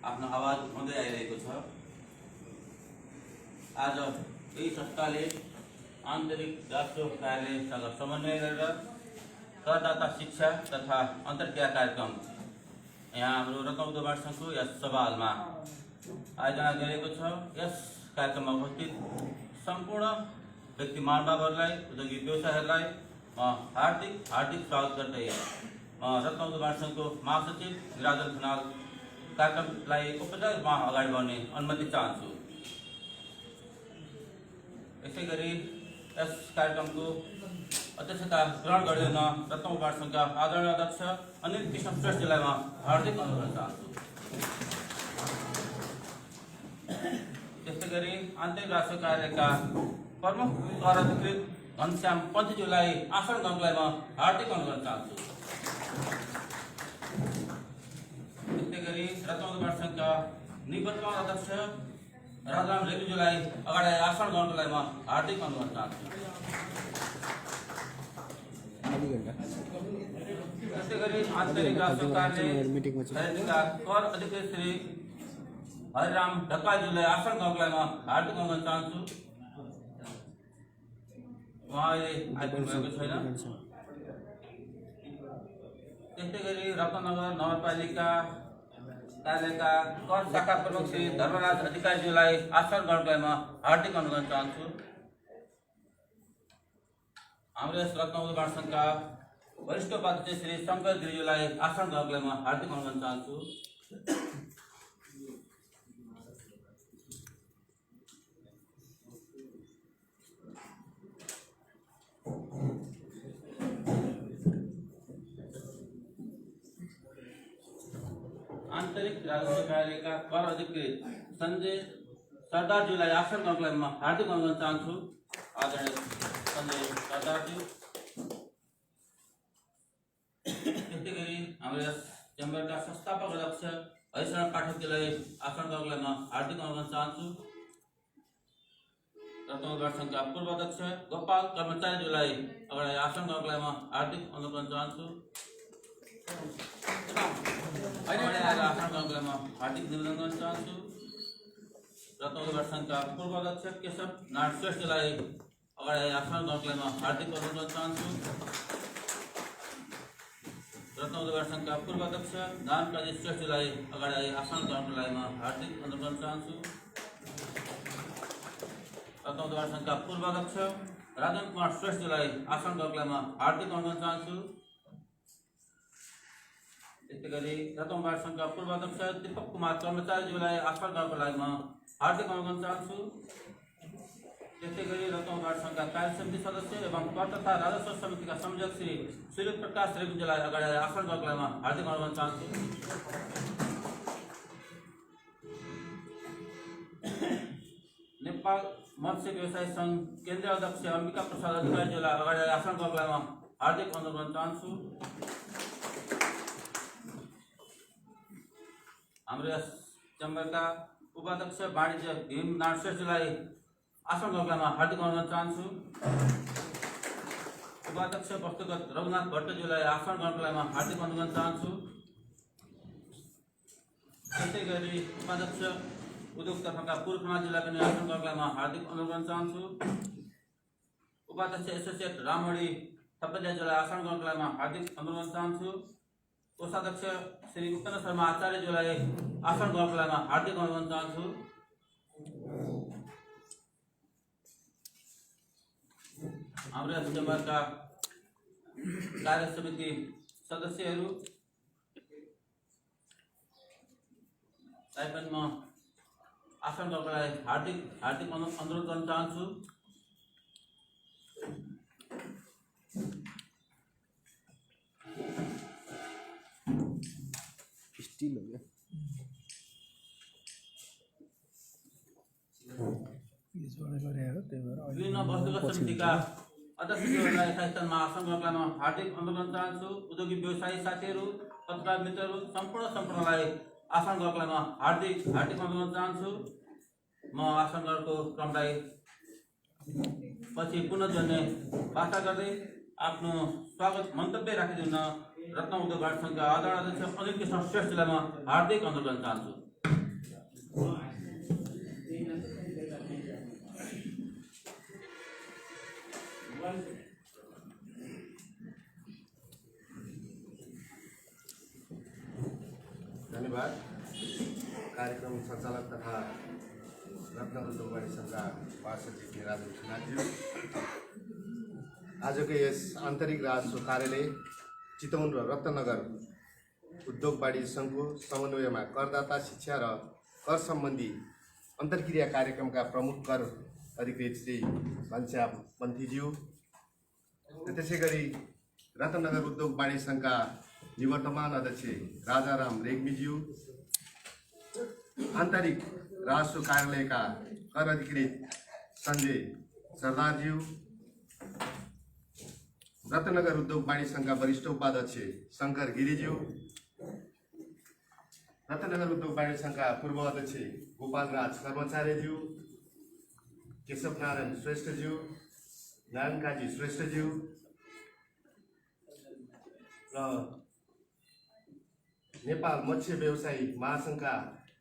आफ्नो आवाज उठाउँदै आइरहेको छ। आज यही संस्थाले आन्तरिक राष्ट्र कार्यालयसँग समन्वय गरेर करदाता शिक्षा तथा अन्तर्क्रिया कार्यक्रम यहाँ हाम्रो रत्नबुद्ध महासङ्घको यस सभामा आयोजना गरेको छ। यस कार्यक्रममा उपस्थित सम्पूर्ण व्यक्ति महानुभावहरूलाई, उद्योगिक व्यवसायहरूलाई हार्दिक स्वागत गर्दै रत्नबुद्ध महासङ्घको महासचिव निराजन खनाल कार्यक्रमलाई औपचारिक रूपमा अगाडि बढ्ने अनुमति चाहन्छु। यसै गरी यस कार्यक्रमको अध्यक्षता ग्रहण गरिदिन रत्नबुद्ध महासङ्घका आदरणीय अध्यक्ष अनिल कृष्ण श्रेष्ठजीलाई म हार्दिक अनुरोध गर्न चाहन्छु। त्यसै गरी आन्तरिक राष्ट्र कार्यालयका प्रमुख कर अधिकृत घनश्याम पन्थीज्यूलाई आसन गर्नलाई म हार्दिक अनुरोध गर्न चाहन्छु। त्यसै गरी रत्नबुद्ध महासङ्घका निवर्तमान अध्यक्ष राजाराम रेग्मीज्यूलाई अगाडि आसन गर्नलाई म हार्दिक अनुरोध चाहन्छु। त्यसै गरी आन्तरिक राष्ट्र कार्यालयका कर अधिकृत श्री हरिराम ढकालज्यूलाई आसन गर्नलाई म हार्दिक अनुरोध चाहन्छु। उहाँले आइपुग्नुभएको छैन। त्यसै गरी रत्ननगर नगरपालिका कार्यालयका कर शाखा प्रमुख श्री धर्मराज अधिकारीज्यूलाई आसन गर्नलाई म हार्दिक अनुरोध गर्न चाहन्छु। हाम्रो यस रत्नबुद्ध महासङ्घका वरिष्ठ उपाध्यक्ष श्री शङ्कर गिरिज्यूलाई आसन गर्नलाई म हार्दिक अनुरोध गर्न चाहन्छु। आन्तरिक राजस्व कार्यालयका कर अधिकृत सञ्जय सरदारज्यूलाई आसन गर्नलाई म हार्दिक अनुरोध गर्न चाहन्छु। आदरणीय सञ्जय सरदारज्यू। त्यसै गरी हाम्रो यस चेम्बरका संस्थापक अध्यक्ष हरिशरण पाठकज्यूलाई आसन गर्नलाई म हार्दिक अनुरोध गर्न चाहन्छु। रत्नबुद्ध महासङ्घका पूर्व अध्यक्ष गोपाल कर्मचारीज्यूलाई अगाडि आसन गर्नलाई म हार्दिक अनुरोध गर्न चाहन्छु। आसन गर्नलाई म हार्दिक निवेदन गर्न चाहन्छु। रत्नबुद्ध महासङ्घका पूर्व अध्यक्ष केशव नारायण श्रेष्ठजीलाई अगाडि आसन गर्नलाई म हार्दिक अनुरोध गर्न चाहन्छु। रत्नबुद्ध महासङ्घका पूर्व अध्यक्ष नारायण श्रेष्ठजीलाई अगाडि आसन गर्नलाई म हार्दिक अनुरोध गर्न चाहन्छु। रत्नबुद्ध महासङ्घका पूर्व अध्यक्ष राजन कुमार श्रेष्ठजीलाई आसन गर्नलाई म हार्दिक अनुरोध गर्न चाहन्छु। त्यसै गरी रत्नबुद्ध महासङ्घका पूर्व अध्यक्ष दीपक कुमार कर्मचारीज्यूलाई आसन गर्नको लागि म हार्दिक अनुरोध गर्न चाहन्छु। त्यसै गरी रत्नबुद्ध महासङ्घका कार्य समिति सदस्य एवं कर तथा राजस्व समितिका संयोजक श्री सूर्य प्रकाश रेग्मीज्यूलाई अगाडि आसन गर्नको लागि म हार्दिक अनुरोध गर्न चाहन्छु। नेपाल मत्स्य व्यवसाय सङ्घ केन्द्रीय अध्यक्ष अम्बिका प्रसाद अधिकारीज्यूलाई अगाडि आसन गर्नको लागि म हार्दिक अनुरोध गर्न चाहन्छु। हाम्रो यस चेम्बरका उपाध्यक्ष वाणिज्य भीम नारायण श्रेष्ठजीलाई आसन गर्नको लागि म हार्दिक अनुरोध गर्न चाहन्छु। उपाध्यक्ष वस्तुगत रघुनाथ भट्टज्यूलाई आसन गर्नको लागि म हार्दिक अनुरोध गर्न चाहन्छु। त्यसै गरी उपाध्यक्ष उद्योग तर्फका पूर्व खनालज्यूलाई पनि आसन गर्नको लागि म हार्दिक अनुरोध गर्न चाहन्छु। उपाध्यक्ष एसोसिएट रामहरि थपलियाज्यूलाई आसन गर्नको लागि म हार्दिक अनुरोध गर्न चाहन्छु। कोषाध्यक्ष श्री उपेन्द्र शर्मा आचार्यज्यूलाई आसन गर्नको लागि म हार्दिक अनुरोध गर्न चाहन्छु। हाम्रो यस चेम्बरका कार्य समिति सदस्यहरूलाई पनि म आसन गर्नको लागि हार्दिक अनुरोध गर्न चाहन्छु। विभिन्न वस्तुगत समितिका अध्यक्षज्यूहरूलाई यथास्थानमा आसन गर्नको लागि म हार्दिक अनुरोध गर्न चाहन्छु। उद्योगिक व्यवसायी साथीहरू, पत्रकार मित्रहरू सम्पूर्णलाई आसन गर्नको लागि म हार्दिक अनुरोध गर्न चाहन्छु। म आसन गरेको क्रमलाई पछि पुनः जोड्ने वास्ता गर्दै आफ्नो स्वागत मन्तव्य राखिदिन रत्नबुद्ध महासङ्घका आदरणीय अध्यक्ष अनिल कृष्ण श्रेष्ठजीलाई म हार्दिक अनुरोध गर्न चाहन्छु। धन्यवाद। कार्यक्रम सञ्चालक तथा रत्न उद्योगवाणी संघका महासचिव राजु खनालज्यू, आजको यस आन्तरिक राजस्व कार्यालय चितवन र रत्नगर उद्योगवाणी सङ्घको समन्वयमा करदाता शिक्षा र कर सम्बन्धी अन्तर्क्रिया कार्यक्रमका प्रमुख कर अधिकृत श्री घनश्याम पन्थीज्यू र त्यसै गरी रत्नगर उद्योगवाणी सङ्घका निवर्तमान अध्यक्ष राजाराम रेग्मीज्यू, आन्तरिक राजस्व कार्यालयका कर अधिकृत सञ्जय सरदारज्यू, रत्नगर उद्योगवाणी सङ्घका वरिष्ठ उपाध्यक्ष शङ्कर गिरिज्यू, रत्नगर उद्योगवाणी सङ्घका पूर्व अध्यक्ष गोपालराज कर्मचार्यज्यू, केशवनारायण श्रेष्ठज्यू, नारायणकाजी श्रेष्ठज्यू र नेपाल मत्स्य व्यवसायी महासङ्घका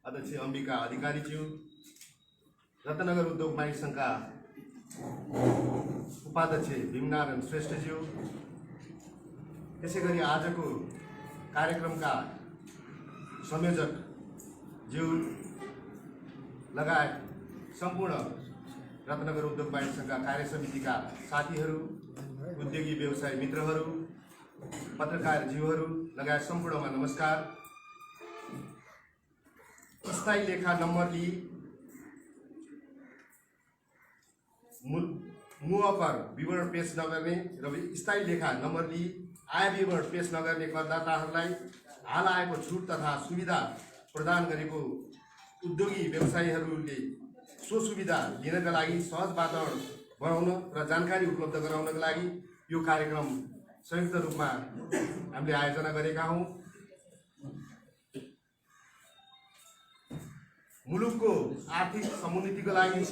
अध्यक्ष अम्बिका अधिकारीज्यू, रत्नगर उद्योगवाणी सङ्घका उपाध्यक्ष भीमनारायण श्रेष्ठज्यू, त्यसै गरी आजको कार्यक्रमका संयोजक ज्यू लगायत सम्पूर्ण रत्नगर उद्योगवाणी सङ्घका कार्य समितिका साथीहरू, उद्योगी व्यवसाय मित्रहरू, पत्रकार ज्यूहरू लगायत सम्पूर्णमा नमस्कार। स्थायी लेखा नम्बर ली मुकर विवरण पेश नगर्ने र स्थायी लेखा नम्बर ली आय विवरण पेश नगर्ने करदाताहरूलाई हाल आएको छुट तथा सुविधा प्रदान गरेको उद्योगी व्यवसायीहरूले सो सुविधा लिनका लागि सहज वातावरण बनाउन र जानकारी उपलब्ध गराउनका लागि यो कार्यक्रम संयुक्त रूपमा हामीले आयोजना गरेका हौँ। मुलुकको आर्थिक समुन्नतिको लागि,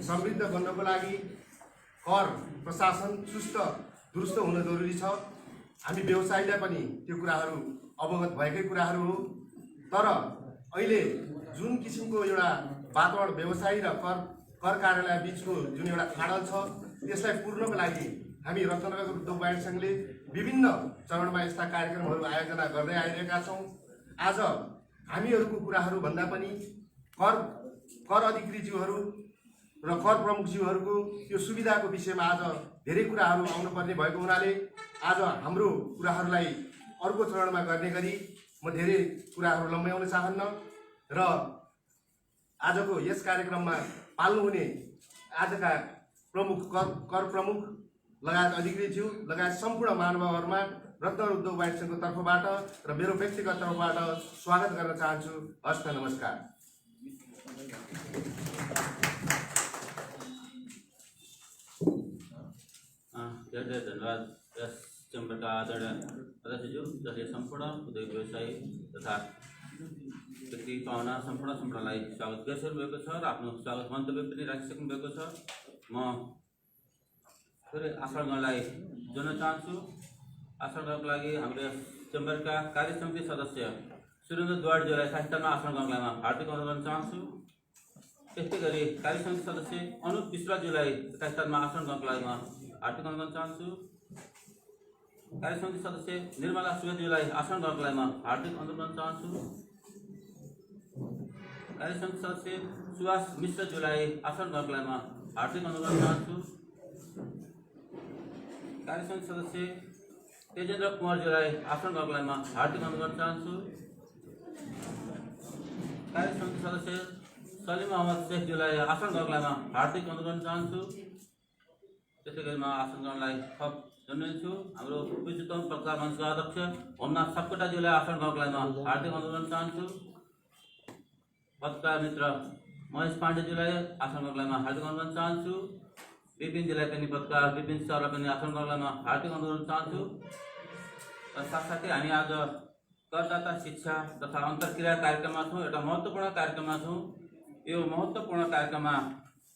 समृद्ध बन्नको लागि कर प्रशासन चुस्त दुरुस्त हुन जरुरी छ। हामी व्यवसायीलाई पनि त्यो कुराहरू अवगत भएकै कुराहरू हो। तर अहिले जुन किसिमको एउटा वातावरण व्यवसायी र कर कार्यालय बिचको जुन एउटा खाडल छ, त्यसलाई पूर्णको लागि हामी रत्नगर उद्योगवाणी सङ्घले विभिन्न चरणमा यस्ता कार्यक्रमहरू आयोजना गर्दै आइरहेका छौँ। आज हामीहरूको कुराहरू भन्दा पनि कर अधिकृतज्यूहरू र कर प्रमुखज्यूहरूको यो सुविधाको विषयमा आज धेरै कुराहरू आउनुपर्ने भएको हुनाले आज हाम्रो कुराहरूलाई अर्को चरणमा गर्ने गरी म धेरै कुराहरू लम्ब्याउन चाहन्न र आजको यस कार्यक्रममा पाल्नुहुने आजका प्रमुख कर प्रमुख लगायत अधिकृतज्यू लगायत सम्पूर्ण महानुभावहरूमा रत्नगर उद्योगवाणी सङ्घको तर्फबाट र मेरो व्यक्तिगत तर्फबाट स्वागत गर्न चाहन्छु। हस्त नमस्कार। धेरै धन्यवाद यस चेम्बरका आदरणीय अध्यक्षज्यू, जसले सम्पूर्ण उद्योग व्यवसायी तथा व्यक्ति पाहुना सम्पूर्णलाई स्वागत गरिसक्नु भएको छ र आफ्नो स्वागत मन्तव्य पनि राखिसक्नु भएको छ। म फेरि आसनगणलाई जोड्न चाहन्छु। आसनगणको लागि हाम्रो चेम्बरका कार्य समिति सदस्य सुरेन्द्र द्वारज्यूलाई साहित्यमा आसनगणमा हार्दिक अनुरोध गर्न चाहन्छु। त्यस्तै गरी कार्य समिति सदस्य अनुप विश्वाज्यूलाई साहित्यमा आसनगणको लागि हार्दिक अनुरोध गर्न चाहन्छु। कार्य समिति सदस्य निर्मला सुवेदज्यूलाई आसनगणको लागि हार्दिक अनुरोध गर्न चाहन्छु। कार्य समिति सदस्य सुभाष मिश्रज्यूलाई आसनगणको लागि हार्दिक अनुरोध गर्न चाहन्छु। कार्य समिति सदस्य तेजेन्द्र कुमारज्यूलाई आसनगणको लागि हार्दिक अनुरोध गर्न चाहन्छु। कार्य समिति सदस्य सलिम अहमद शेखज्यूलाई आसनगणको लागि हार्दिक अनुरोध गर्न चाहन्छु। त्यसै गरी म आसनगणलाई थप जोड्नेछु। हाम्रो विश्वतम पत्रकार मञ्चका अध्यक्ष होमनाथ सापकोटाज्यूलाई आसनगणको लागि हार्दिक अनुरोध गर्न चाहन्छु। पत्रकार मित्र महेश पाण्डेज्यूलाई आसनगणको लागि हार्दिक अनुरोध गर्न चाहन्छु। विपिनजीलाई पनि पत्रकार विपिन सरलाई पनि आसनगणको लागि हार्दिक अनुरोध गर्न चाहन्छु। र साथसाथै हामी आज करदाता शिक्षा तथा अन्तर्क्रिया कार्यक्रममा छौँ, एउटा महत्त्वपूर्ण कार्यक्रममा छौँ। यो महत्त्वपूर्ण कार्यक्रममा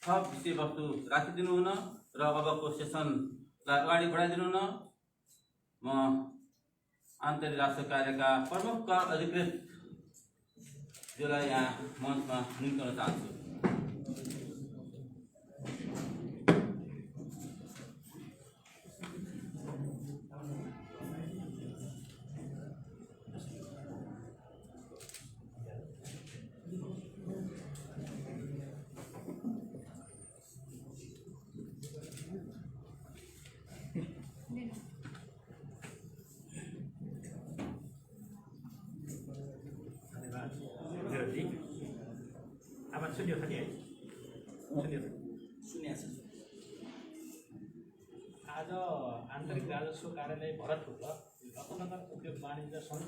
थप विषयवस्तु राखिदिनु हुन र अबको सेसनलाई अगाडि बढाइदिनु हुन म आन्तरिक राष्ट्र कार्यका प्रमुख कर अधिकृत ज्यूलाई यहाँ मञ्चमा निम्ताउन चाहन्छु। सुन्यो नि है आज आन्तरिक राजस्व कार्यालय भरतपुर र रत्नगर उद्योग वाणिज्य सङ्घ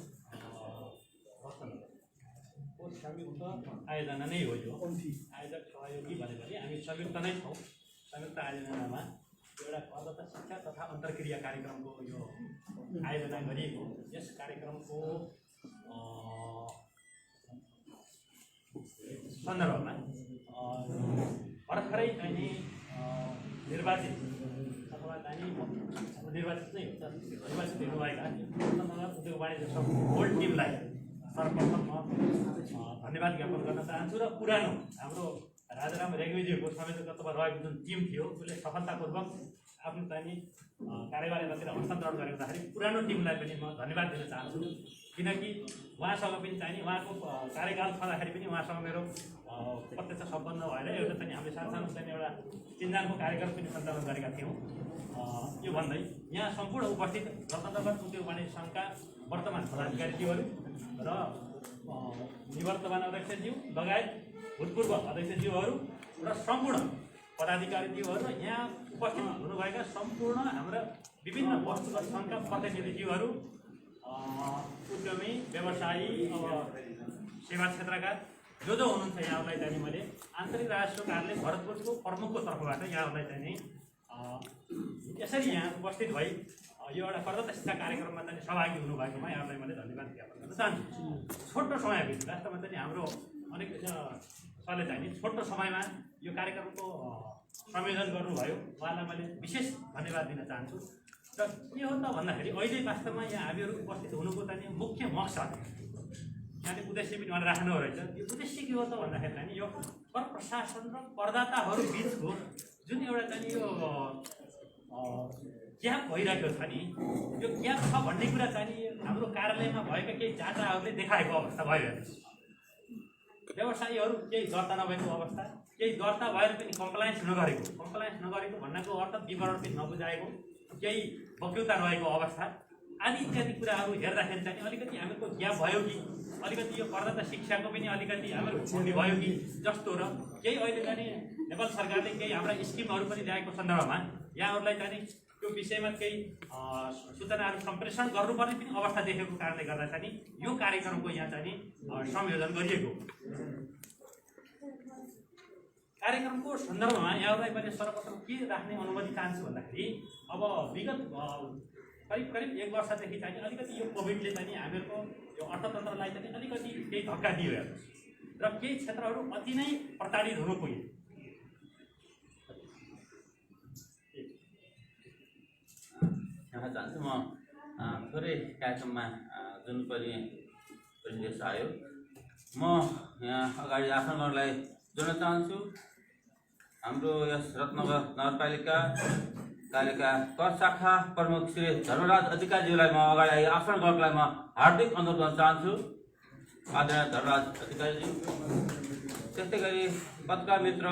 रत्नगरको संयुक्त आयोजना नै हो। यो आयोजक सहयोगी भने पनि हामी संयुक्त नै छौँ। संयुक्त आयोजनामा एउटा करदाता शिक्षा तथा अन्तर्क्रिया कार्यक्रमको यो आयोजना गरिएको। यस कार्यक्रमको सन्दर्भमा भर्खरै चाहिँ निर्वाचित अथवा चाहिँ निर्वाचित नै हुन्छ निर्वाचित हुनुभएका रत्नगर उद्योग वाणिज्य सङ्घ होल टिमलाई सर्वप्रथम म धन्यवाद ज्ञापन गर्न चाहन्छु। र पुरानो हाम्रो राजाराम रेग्मीज्यूको संयोजकत्वमा रहेको जुन टिम थियो उसले सफलतापूर्वक आफ्नो चाहिँ कार्यभारतिर हस्तान्तरण गरेको हुँदाखेरि पुरानो टिमलाई पनि म धन्यवाद दिन चाहन्छु। किनकि उहाँसँग पनि चाहिँ उहाँको कार्यकाल छँदाखेरि पनि उहाँसँग मेरो प्रत्यक्ष सम्बन्ध भएर एउटा चाहिँ हामीले सानसानो चाहिँ एउटा चिन्जानको कार्यक्रम पनि सञ्चालन गरेका थियौँ। यो भन्दै यहाँ सम्पूर्ण उपस्थित रत्नगर उद्योग वाणिज्य सङ्घका वर्तमान पदाधिकारीज्यूहरू र निवर्तमान अध्यक्षज्यू लगायत भूतपूर्व अध्यक्षज्यूहरू र सम्पूर्ण पदाधिकारीज्यूहरू यहाँ उपस्थित हुनुभएका सम्पूर्ण हाम्रा विभिन्न वस्तुगत सङ्घका प्रतिनिधिज्यूहरू, उद्यमी, व्यवसायी, सेवा क्षेत्रका जो हुनुहुन्छ यहाँहरूलाई चाहिँ मैले आन्तरिक राजस्व कार्यालय भरतपुरको प्रमुखको तर्फबाट यहाँहरूलाई चाहिँ यसरी यहाँ उपस्थित भई यो एउटा करदाता शिक्षा कार्यक्रममा चाहिँ सहभागी हुनुभएकोमा यहाँहरूलाई मैले धन्यवाद ज्ञापन गर्न चाहन्छु। छोटो समयभित्र वास्तवमा चाहिँ हाम्रो अनेक सरले चाहिँ छोटो समयमा यो कार्यक्रमको संयोजन गर्नुभयो। उहाँलाई मैले विशेष धन्यवाद दिन चाहन्छु। र के हो त भन्दाखेरि अहिले वास्तवमा यहाँ हामीहरू उपस्थित हुनुको चाहिँ मुख्य मकसद यहाँले उद्देश्य पनि उहाँले राख्नु रहेछ। यो उद्देश्य के हो त भन्दाखेरि चाहिँ यो कर प्रशासन र करदाताहरू बिचको जुन एउटा चाहिँ यो ग्याप भइरहेको छ नि, यो ग्याप छ भन्ने कुरा चाहिँ हाम्रो कार्यालयमा भएका केही डाटाहरूले देखाएको अवस्था भयो। व्यवसायीहरू केही दर्ता नभएको अवस्था, केही दर्ता भएर पनि कम्प्लायन्स नगरेको भन्नाको अर्थ विवरण पनि नबुझाएको, केही वक्युता रहेको अवस्था आदि इत्यादि कुराहरू हेर्दाखेरि चाहिँ अलिकति हामीहरूको ग्याप भयो कि अलिकति यो करदाता शिक्षाको पनि अलिकति हाम्रो भूमि भयो कि जस्तो। र केही अहिले चाहिँ नेपाल सरकारले केही हाम्रा स्किमहरू पनि ल्याएको सन्दर्भमा यहाँहरूलाई चाहिँ त्यो विषयमा केही सूचनाहरू सम्प्रेषण गर्नुपर्ने पनि अवस्था देखेको कारणले गर्दा चाहिँ यो कार्यक्रमको यहाँ चाहिँ संयोजन गरिएको। कार्यक्रमको सन्दर्भमा यहाँहरूलाई मैले सर्वप्रथम के राख्ने अनुमति चाहन्छु भन्दाखेरि अब विगत करिब 1 वर्षदेखि चाहिँ अलिकति यो कोभिडले चाहिँ हामीहरूको यो अर्थतन्त्रलाई चाहिँ अलिकति केही धक्का दियो र केही क्षेत्रहरू अति नै प्रताडित हुनु पुगे। यहाँ जान्छु म थोरै कार्यक्रममा जुन परिवेश आयो म यहाँ अगाडि आसन गर्नलाई जोड्न चाहन्छु। हाम्रो यस रत्नगर नगरपालिका कार्यका कर शाखा प्रमुख श्री धर्मराज अधिकारीज्यूलाई म अगाडि आसन गर्नलाई म हार्दिक अनुरोध गर्न चाहन्छु। आदरणीय धर्मराज अधिकारीज्यू, त्यस्तै गरी पत्रकार मित्र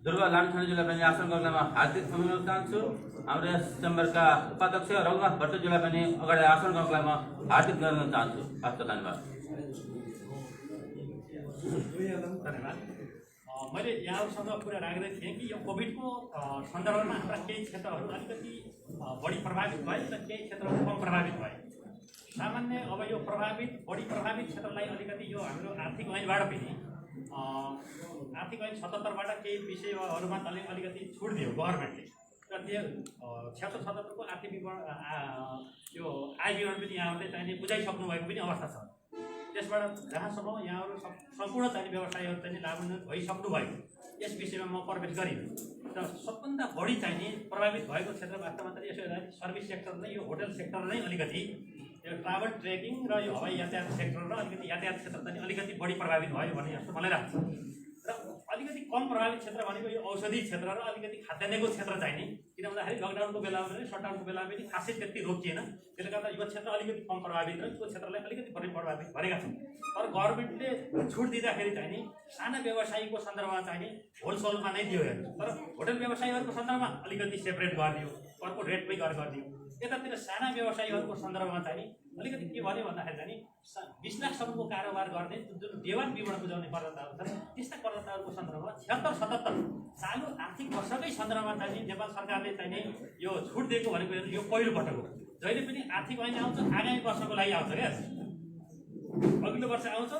दुर्गा लामछानेज्यूलाई पनि आसन गर्नलाई म हार्दिक अनुरोध चाहन्छु। हाम्रो यस चेम्बरका उपाध्यक्ष रघुनाथ भट्टज्यूलाई पनि अगाडि आसन गर्नलाई म हार्दिक अनुरोध गर्न चाहन्छु। हस्त धन्यवाद। मैले यहाँहरूसँग कुरा राख्दै थिएँ कि यो कोभिडको सन्दर्भमा हाम्रा केही क्षेत्रहरू अलिकति बढी प्रभावित भए र केही क्षेत्रहरू कम प्रभावित भए। सामान्य अब यो बढी प्रभावित क्षेत्रलाई अलिकति यो हाम्रो आर्थिक ऐनबाट पनि आर्थिक ऐन 77बाट केही विषयहरूमा अलिकति छुट दियो गभर्मेन्टले र त्यो 76 को आर्थिक यो आय विवरण पनि यहाँहरूले चाहिने बुझाइसक्नु भएको पनि अवस्था छ। त्यसबाट जहाँसम्म यहाँहरू सम्पूर्ण चाहिँ व्यवसायीहरू चाहिँ लाभान्वित भइसक्नु भयो यस विषयमा म प्रवेश गरिनँ। र सबभन्दा बढी चाहिने प्रभावित भएको क्षेत्र वास्तवमा चाहिँ यसो हेर्दा सर्भिस सेक्टर नै यो होटल सेक्टर नै अलिकति यो ट्राभल ट्रेकिङ र यो हवाई यातायात सेक्टर र अलिकति यातायात क्षेत्र चाहिँ अलिकति बढी प्रभावित भयो भने जस्तो मलाई लाग्छ। र अलिकति कम प्रभावित क्षेत्र भनेको यो औषधि क्षेत्र र अलिकति खाद्यान्नको क्षेत्र चाहिने, किन भन्दाखेरि लकडाउनको बेलामा पनि सटडाउनको बेलामा पनि खासै त्यति रोकिएन, त्यसले गर्दा यो क्षेत्र अलिकति कम प्रभावित र त्यो क्षेत्रलाई अलिकति बढी प्रभावित गरेका छन्। तर गभर्मेन्टले छुट दिँदाखेरि चाहिँ नि साना व्यवसायीको सन्दर्भमा चाहिँ नि होलसेलमा नै दियो हेर्नु, तर होटल व्यवसायीहरूको सन्दर्भमा अलिकति सेपरेट गरिदियो, अर्को रेटमै गरिदियो। यतातिर साना व्यवसायीहरूको सन्दर्भमा चाहिँ नि अलिकति के भन्यो भन्दाखेरि चाहिँ नि 20 लाखसम्मको कारोबार गर्ने जुन देवान विवरण बुझाउने करदाताहरू छन् त्यस्ता करदाताहरूको सन्दर्भमा 76-77 चालु आर्थिक वर्षकै सन्दर्भमा चाहिँ नेपाल सरकारले चाहिँ नि यो छुट दिएको भनेको यो पहिलो पटक हो। जहिले पनि आर्थिक ऐन आउँछ आगामी वर्षको लागि आउँछ क्या, अघिल्लो वर्ष आउँछ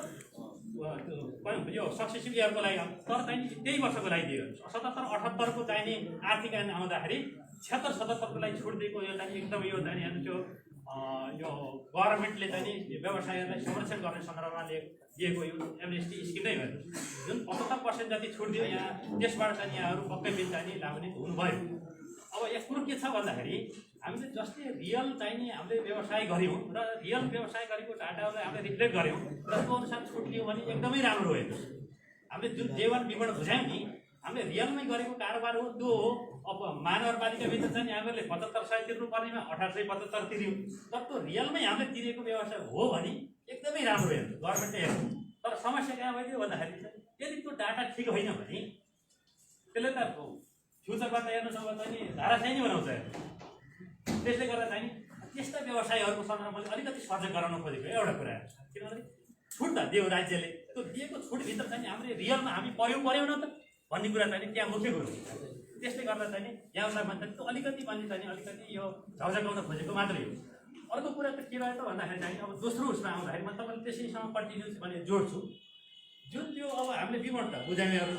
यो सक्सेसिभ इयरको लागि आउँछ, तर चाहिँ त्यही वर्षको लागि दियो। 77-78 को चाहिँ नि आर्थिक ऐन आउँदाखेरि 76-77 को लागि छुट दिएको यो चाहिँ एकदम यो चाहिँ हेर्नु त्यो यो गभर्मेन्टले चाहिँ नि व्यवसायीहरूलाई संरक्षण गर्ने सन्दर्भमा दिएको यो एमनेस्टी स्किम नै हो, जुन 75% जति छुट दियो यहाँ, त्यसबाट चाहिँ यहाँहरू पक्कै पनि चाहिँ नि लाभान्वित हुनुभयो। अब यसमा के छ भन्दाखेरि हामीले जसले रियल चाहिँ नि हामीले व्यवसाय गऱ्यौँ र रियल व्यवसाय गरेको डाटाहरूलाई हामीले रिफ्लेक्ट गऱ्यौँ र त्यो अनुसार छुट दियौँ भने एकदमै राम्रो हो। हामीले जुन J1 विवरण बुझायौँ नि हामीले रियलमै गरेको कारोबार हो त्यो हो। अब महानगरपालिकाभित्र चाहिँ हामीहरूले 7500 तिर्नु पर्नेमा 1875 तिर्यौँ, तर त्यो रियलमै हामीले तिरेको व्यवसाय हो भने एकदमै राम्रो हेर्नु गभर्मेन्टले हेर्नु। तर समस्या कहाँ भइदियो भन्दाखेरि चाहिँ यदि त्यो डाटा ठिक होइन भने त्यसले त फ्युचरमा त हेर्नुहोस् अब चाहिँ धाराशाही नै बनाउँछ। त्यसले गर्दा चाहिँ त्यस्ता व्यवसायीहरूको सन्दर्भमा अलिकति सजग गराउन खोजेको एउटा कुरा, किनभने छुट त दियो राज्यले, त्यो दिएको छुटभित्र चाहिँ हामीले रियलमा हामी पऱ्यौँ न त भन्ने कुरा चाहिँ त्यहाँ मुख्य कुरो। त्यसले गर्दा चाहिँ यहाँलाई भन्छ त्यो अलिकति भन्ने चाहिँ अलिकति यो झौझगाउन खोजेको मात्रै हो। अर्को कुरा त के भयो त भन्दाखेरि चाहिँ अब दोस्रो उसमा आउँदाखेरि म तपाईँले त्यसैसँग कन्टिन्युस भने जोड्छु, जुन त्यो अब हामीले विवरण त बुझाउनेहरू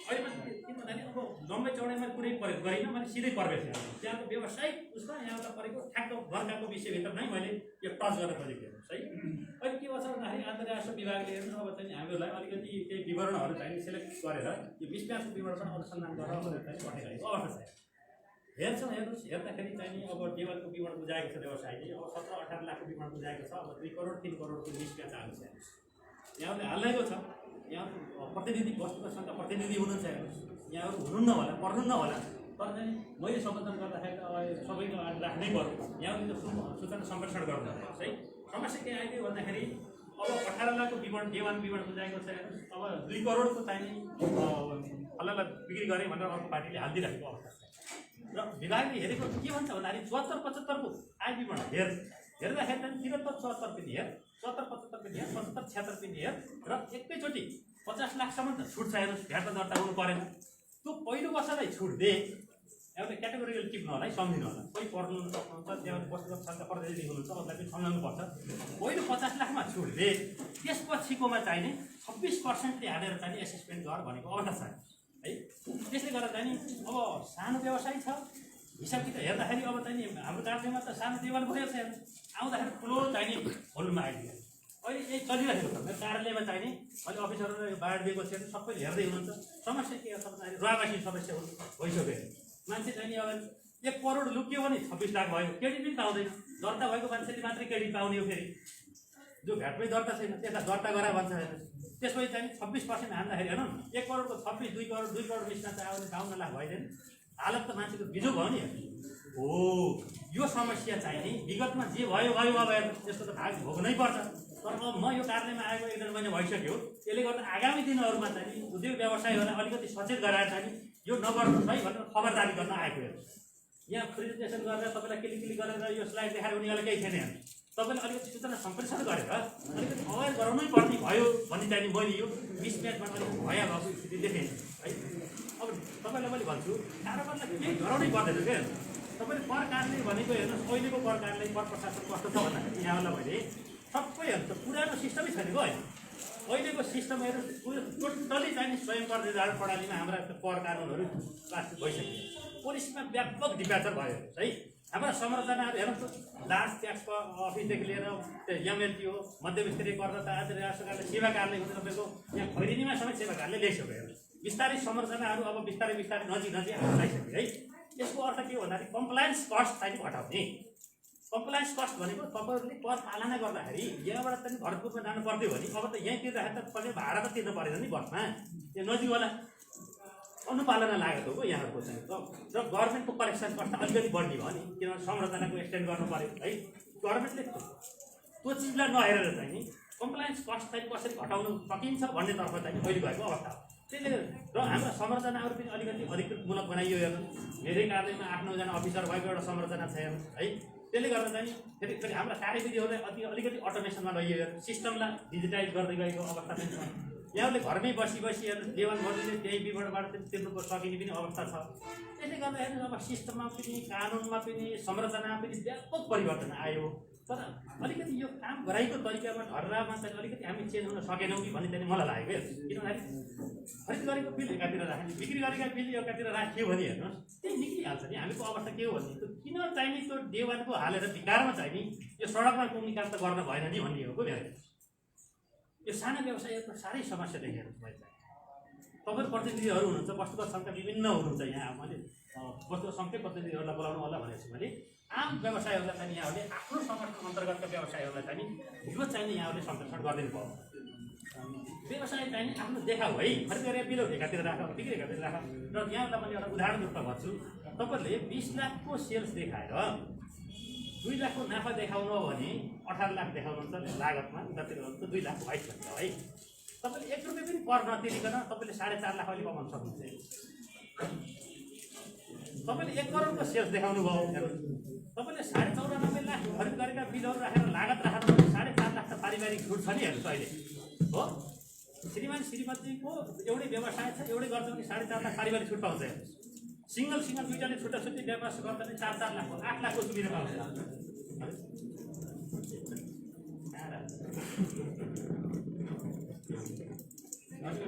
अहिले पनि किन भन्दाखेरि अब लम्बाइ चौडाइमा कुनै प्रयोग गरिनँ मैले सिधै प्रवेश गरेँ त्यहाँको व्यवसायिक उसमा यहाँ त परेको ठ्याक्क वर्गको विषयभित्र नै मैले यो टच गर्न खोजेको हेर्नु है। अहिले के भन्छ भन्दाखेरि अन्तर्राष्ट्रिय विभागले हेर्नु अब चाहिँ हामीहरूलाई अलिकति केही विवरणहरू चाहिँ सिलेक्ट गरेर यो 20 विवरण अनुसन्धान गरेर चाहिँ पठाइरहेको अवस्था छ। हेर्छौँ हेर्नुहोस्, हेर्दाखेरि चाहिँ नि अब टेबलको विवरण बुझाएको छ व्यवसायले, अब 17-18 लाखको विवरण बुझाएको छ, अब 2 करोड 3 करोडको 20 प्याच आएको छ। यहाँहरूले हाल्एको छ, यहाँ प्रतिनिधि वस्तुको सङ्ख्या प्रतिनिधि हुनुहुन्छ हेर्नुहोस्, यहाँहरू हुनुहुन्न होला पर्नुहुन्न होला, तर चाहिँ मैले सम्बोधन गर्दाखेरि त सबैको राख्नै पर्यो। यहाँहरूले सूचना सम्प्रेषण गर्नुपर्छ है। समस्या के आइदियो भन्दाखेरि अब 18 लाखको विवरण J1 विवरण बुझाएको छ हेर्नुहोस्, अब 2 करोडको चाहिँ फलालाई बिक्री गरेँ भनेर अर्को पार्टीले हालिदिइराखेको अवस्था छ। र विभागले हेरेको के भन्छ भन्दाखेरि 74-75 को आय विवरण हेर्दाखेरि चाहिँ 73-74 पनि हेर, 74-75 पनि हेर, 75-76 पनि हेर र एकैचोटि 50 लाखसम्म त छुट छ हेर्नुहोस्, भ्याट दर्ता हुनु परेन। त्यो पहिलो वर्षलाई छुट दे, एउटा क्याटेगोरिकल टिप्नु होला है, सम्झिनु होला। कोही पढ्नु सक्नुहुन्छ, त्यहाँ वस्तुगत सङ्ख्या प्रतिनिधि हुनुहुन्छ, उसलाई पनि सम्झाउनुपर्छ। पहिलो 50 लाखमा छुट दे, त्यसपछिकोमा चाहिने 26% हालेर चाहिँ एसेसमेन्ट गर भनेको अवस्था छ है। त्यसले गर्दा चाहिँ अब सानो व्यवसाय छ, हिसाब किताब हेर्दाखेरि अब चाहिँ हाम्रो कार्यमा त सानो देवान भयो छ, आउँदाखेरि ठुलो चाहिने भोल्युममा आइदियो। अहिले यही चलिरहेको छ मेरो कार्यालयमा चाहिने, अहिले अफिसरहरूले बाँड दिएको छ, सबैले हेर्दै हुनुहुन्छ। समस्या के छ भन्दाखेरि रुवाबासी समस्या भइसक्यो। मान्छे चाहिँ अब 1 करोड लुक्यो भने 26 लाख भयो, क्रेडिट पनि पाउँदैन। दर्ता भएको मान्छेले मात्रै क्रेडिट पाउने हो, फेरि जो भ्याटमै दर्ता छैन त्यता दर्ता गरा भन्छ हेर्नुहोस्। त्यसपछि चाहिँ 26% हान्दाखेरि हेर्नु 1 करोडको 26, 2 करोड 20 चाहिँ आउने 52 लाख भइदिएन। हालत त मान्छेको बिजो भयो नि हो। यो समस्या चाहिँ नि विगतमा जे भयो अब हेर्नुहोस्, त्यसको त भाग भोग्नै पर्छ। तर अब म यो कार्यालयमा आएको 1-1.5 महिना भइसक्यो, त्यसले गर्दा आगामी दिनहरूमा चाहिँ उद्योग व्यवसायीहरूलाई अलिकति सचेत गराएर चाहिँ यो नगर्नुहोस् है भनेर खबरदारी गर्न आएको हेर्नुहोस्। यहाँ प्रेजेन्टेसन गरेर तपाईँलाई क्लिक गरेर यो स्लाइड देखाएर उनीहरूलाई केही छैन हेर्नुहोस्। तपाईँले अलिकति सूचना सम्प्रेषण गरेर अलिकति अवेर गराउनै पर्ने भयो भन्ने चाहिँ मैले यो 20 मिनटमा अलिकति भइहाल्यो स्थिति देखेँ है। अब तपाईँलाई मैले भन्छु कारोबारलाई केही गराउनै पर्दैन क्या। तपाईँले कर कार्यालय भनेको हेर्नुहोस्, अहिलेको कर कार्यालय कर प्रशासन कस्तो छ भन्दाखेरि यहाँलाई मैले सबै हेर्नुहोस् पुरानो सिस्टमै छैन क्या। अहिलेको सिस्टम हेर्नुहोस् टोटली चाहिँ स्वयं कर निर्धारण प्रणालीमा हाम्रा कर कानुनहरू प्लास्टिक भइसक्यो। पोलिसीमा व्यापक डिपार्चर भयो है। हाम्रा संरचनाहरू हेर्नुहोस्, लास्ट ट्याक्सको अफिसदेखि लिएर एमएलटी हो, मध्यविस्तरीय करदाता राष्ट्रकारले सेवा कार्यालय हुँदै तपाईँको यहाँ खैरिनीमा समेत सेवा कार्यालय ल्याइसक्यो हेर्नुहोस्। बिस्तारै संरचनाहरू अब बिस्तारै नजिक आइसक्यो है। यसको अर्थ के हो भन्दाखेरि कम्प्लायन्स कस्ट चाहिँ घटाउने, कम्प्लायन्स कस्ट भनेको तपाईँहरूले कर पालना गर्दाखेरि यहाँबाट चाहिँ भरतपुरमा जानु पर्थ्यो भने अब त यहीँ तिर्दाखेरि त तपाईँ भाडा त तिर्नु परेन नि बसमा त्यो नजिकवाला अनुपालना लागेको हो यहाँहरूको चाहिँ र गभर्मेन्टको कलेक्सन कस्ट अलिकति बढ्ने भयो नि किनभने संरचनाको एक्सटेन्ड गर्नु पऱ्यो है गभर्मेन्टले त्यो चिजलाई नहेरेर चाहिँ नि कम्प्लायन्स कस्ट चाहिँ कसरी घटाउनु सकिन्छ भन्नेतर्फ चाहिँ अहिले भएको अवस्था हो त्यसले र हाम्रो संरचनाहरू पनि अलिकति अधिकृतमूलक बनाइयो हेर्नु मेरै कार्यालयमा 8-9 जना अफिसर भएको एउटा संरचना छ हेर्नु है त्यसले गर्दा चाहिँ फेरि हाम्रा कार्यविधिहरूलाई अलिकति अटोमेसनमा लैयो सिस्टमलाई डिजिटाइज गर्दै गएको अवस्था पनि छ यहाँले घरमै बसी हेर्नु देवान गर्दिने त्यही विवरणबाट तिर्नु सकिने पनि अवस्था छ त्यसले गर्दा हेर्नु अब सिस्टममा पनि कानुनमा पनि संरचनामा पनि व्यापक परिवर्तन आयो तर अलिकति यो काम गराइको तरिकामा धर्रामा चाहिँ अलिकति हामी चेन्ज हुन सकेनौँ कि भन्ने चाहिँ मलाई लाग्यो किनभने खरिद गरेको बिल एकातिर राख्ने बिक्री गरेका बिल एकातिर राखियो भने हेर्नुहोस् त्यही निक्लिहाल्छ नि हामीको अवस्था के हो भने त्यो किन चाहिने त्यो देवानको हालेर विकारमा चाहिने यो सडकमा निकास त गर्न भएन नि भन्ने हो मेरो यो साना व्यवसायहरूको साह्रै समस्या देखेर तपाईँहरू प्रतिनिधिहरू हुनुहुन्छ वस्तुगत सङ्ख्या विभिन्न हुनुहुन्छ यहाँ मैले वस्तुगत सङ्ख्या प्रतिनिधिहरूलाई बोलाउनु होला भनेको छु मैले आम व्यवसायहरूलाई चाहिँ यहाँहरूले आफ्नो सङ्गठन अन्तर्गतका व्यवसायहरूलाई चाहिँ यो चाहिने यहाँहरूले संरक्षण गरिदिनु भयो व्यवसाय चाहिने आफ्नो देखाउ है खरिद गरेर बिलो एकातिर राख बिक्री एकातिर राख र यहाँलाई मैले एउटा उदाहरण रूपमा भन्छु तपाईँहरूले 20 लाखको सेल्स देखाएर 2 लाखको नाफा देखाउनु हो भने 18 लाख देखाउनुहुन्छ लागतमा उतातिर 2 लाख भइस भन्छ है तपाईँले 1 रुपियाँ पनि कर नतिरिकन तपाईँले 4.5 लाख अहिले कमाउन सक्नुहुन्छ तपाईँले 1 करोडको सेल्स देखाउनु भयो तपाईँले 94.5 लाख खरिद गरेका बिलहरू राखेर लागत राखेर 4.5 लाख त पारिवारिक छुट छ नि हेर्नुहोस् अहिले हो श्रीमान श्रीमतीको एउटै व्यवसाय छ एउटै गर्छ भने 4.5 लाख पारिवारिक छुट पाउँछ हेर्नुहोस् सिंगल दुईजनाले छुट्टा छुट्टी व्यवसाय गर्दा पनि 4 लाख 8 लाखको सुविधा पाउँछ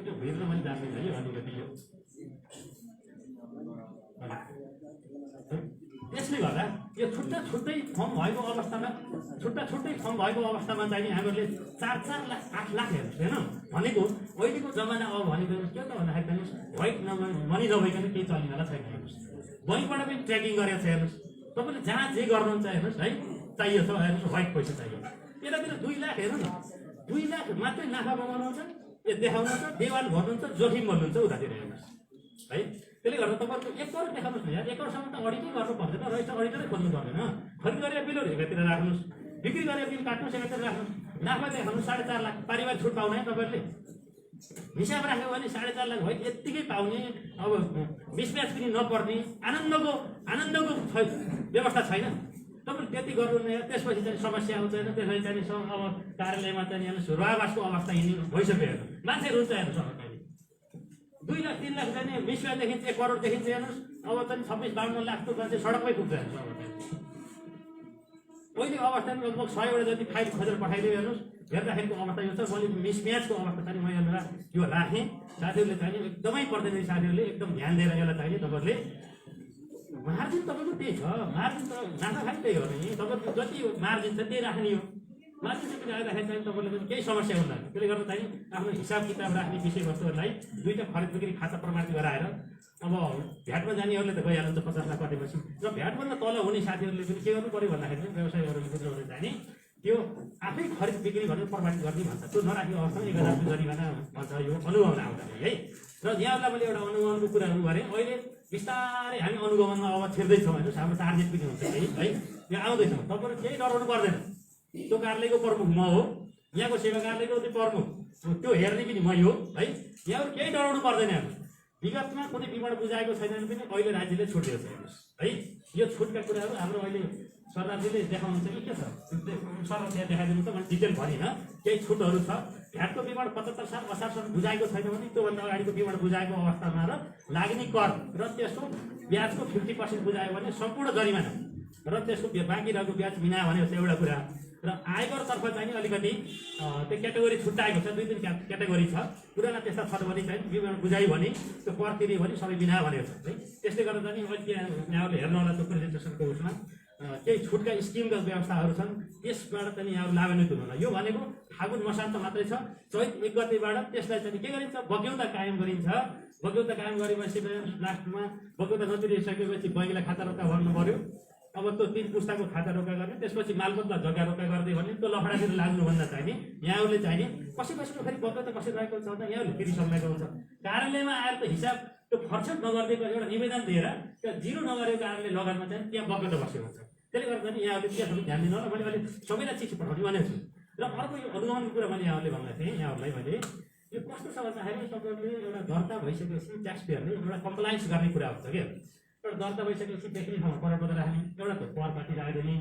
त्यो भित्र मैले जान्दैन है अलिकति यो यसले गर्दा यो छुट्टै फर्म भएको अवस्थामा चाहिँ हामीहरूले 4 लाख 8 लाख हेर्नुहोस् होइन भनेको अहिलेको जमाना अब भनेको के त भन्दाखेरि व्हाइट मनी नभइकन केही चल्नेवाला छैन हेर्नुहोस् बैङ्कबाट पनि ट्र्याकिङ गरेर छ हेर्नुहोस् तपाईँले जहाँ जे गर्नुहुन्छ हेर्नुहोस् है चाहियो छ हेर्नुहोस् व्हाइट पैसा चाहियो यतातिर 2 लाख हेर्नु न 2 लाख मात्रै नाफा कमाउनुहुन्छ यो देखाउनुहुन्छ देवाल भर्नुहुन्छ जोखिम भन्नुहुन्छ उतातिर हेर्नुहोस् है त्यसले गर्दा तपाईँको 1 करोड देखाउनुहोस् न यार 1 करोडसम्म त अडिटै गर्नु पर्दैन रजिस्टर अडिटरै खोल्नु पर्दैन खरिद गरेर बिलहरू एकातिर राख्नुहोस् बिक्री गरेर बिल काट्नुहोस् एकातिर राख्नुहोस् नाफा देखाउनुहोस् 4.5 लाख पारिवारिक छुट पाउने तपाईँहरूले हिसाब राख्यो भने 4.5 लाख भयो यत्तिकै पाउने अब मिसम्याच पनि नपर्ने आनन्दको व्यवस्था छैन तपाईँले त्यति गर्नु त्यसपछि चाहिँ समस्या आउँछ होइन त्यसपछि चाहिँ अब कार्यालयमा चाहिँ हेर्नुहोस् रुवावासको अवस्था यिनी भइसक्यो हेर्नु मान्छे रुन्छ हेर्नुहोस् 2 लाख 3 लाख चाहिँ मिसम्याच देखिन्छ 1 करोड देखिन्छ हेर्नुहोस् अब चाहिँ 26-52 लाखको चाहिँ सडकमै पुग्छ हेर्नुहोस् अहिले अवस्थामा लगभग 100 जति फाइल खोजेर पठाइदियो हेर्नुहोस् हेर्दाखेरिको अवस्था यो छ मैले मिसम्याचको अवस्था चाहिँ मैले यो राखेँ साथीहरूले चाहिँ एकदमै प्रतिनिधि साथीहरूले एकदम ध्यान दिएर यसलाई चाहिँ तपाईँहरूले मार्जिन तपाईँको त्यही छ मार्जिन त नाफा खालि त्यही हो नि तपाईँको जति मार्जिन छ त्यही राख्ने हो मार्जिन चाहिँ आउँदाखेरि चाहिँ तपाईँले पनि केही समस्या हुँदैन त्यसले गर्दा चाहिँ आफ्नो हिसाब किताब राख्ने विषयवस्तुहरूलाई 2टा खरिद बिक्री खाता प्रमाणित गराएर अब भ्याटमा जानेहरूले त गइहाल्नुहुन्छ 50 लाख कटेपछि र भ्याटभन्दा तल हुने साथीहरूले पनि के गर्नु पऱ्यो भन्दाखेरि चाहिँ व्यवसायीहरूले बुझ्नु चाहिँ त्यो आफै खरिद बिक्री भनेर प्रमाणित गर्ने भन्छ त्यो नराखेको अवस्थामा 1000 जरिवाना भन्छ यो अनुगमन आउँदाखेरि है र यहाँहरूलाई मैले एउटा अनुगमनको कुराहरू गरेँ अहिले बिस्तारै हामी अनुगमनमा अब छिर्दैछौँ होइन हाम्रो टार्गेट पनि हुन्छ है यो आउँदैछौँ तपाईँहरू केही डराउनु पर्दैन त्यो कार्यालयको प्रमुख म हो यहाँको सेवा कार्यालयको त्यो प्रमुख त्यो हेर्ने पनि मै हो है यहाँहरू केही डराउनु पर्दैन हेर्नुहोस् विगतमा कुनै विवरण बुझाएको छैन भने पनि अहिले राज्यले छुट दिएको छ हेर्नुहोस् है यो छुटका कुराहरू हाम्रो अहिले सरकारजीले देखाउनुहुन्छ कि के छ सरकार त्यहाँ देखाइदिनु त मैले डिटेल भनिनँ केही छुटहरू छ भ्याटको विवरण 75 साल असारसम्म बुझाएको छैन भने त्योभन्दा अगाडिको विवरण बुझाएको अवस्थामा र लाग्ने कर र त्यसको ब्याजको 50% बुझायो भने सम्पूर्ण जरिमाना र त्यसको बाँकी रहेको ब्याज बिना भनेको छ एउटा कुरा र आयकरतर्फ चाहिँ अलिकति त्यो क्याटेगोरी छुट्याएको छ 2-3 क्याटेगोरी छ पुराना त्यस्ता छ भने चाहिँ विवरण बुझायो भने त्यो कर तिर्यो भने सबै बिना भनेको छ है त्यसले गर्दा चाहिँ अहिले यहाँहरूले हेर्नु होला त्यो प्रेजेन्टेसनको उसमा केही छुटका स्किमका व्यवस्थाहरू छन् त्यसबाट चाहिँ यहाँहरू लाभान्वित हुनु होला यो भनेको फागुन मसान्त मात्रै छ चैत 1 गतेबाट त्यसलाई चाहिँ के गरिन्छ बग्यौता कायम गरिन्छ बग्यौता कायम गरेपछि लास्टमा बग्यौता नतिरिसकेपछि बैङ्कलाई खाता रक्का भर्नु पर्यो अब त्यो 3 पुस्ताको खाता रोका गर्ने, त्यसपछि मालपोतमा जग्गा रोका गर्दै भने त्यो लफडातिर लाग्नुभन्दा चाहिँ नि यहाँहरूले चाहिँ नि कसैको फेरि बग्यो त कसै रहेको छ त यहाँहरूले फेरि सम्झाएको हुन्छ। कार्यालयमा आएर त हिसाब त्यो फर्छट नगरिदिएको एउटा निवेदन दिएर त्यो जिरो नगरेको कारणले लगानमा चाहिँ त्यहाँ बग्यो त बसेको हुन्छ। त्यसले गर्दा नि यहाँहरूले त्यहाँ सबै ध्यान दिनु होला। मैले अहिले सबैलाई चिठी पठाउने भनेको छु। र अर्को यो अनुगमनको कुरा मैले यहाँहरूले भन्दा थिएँ यहाँहरूलाई मैले यो कस्तो छ भन्दाखेरि तपाईँहरूले एउटा दर्ता भइसकेपछि ट्याक्स पेयरले एउटा कम्प्लायन्स गर्ने कुरा हुन्छ क्या। एउटा दर्ता भइसकेपछि देखिने ठाउँमा परपत्र राख्ने, एउटा त कर पार्टी राखिदिने,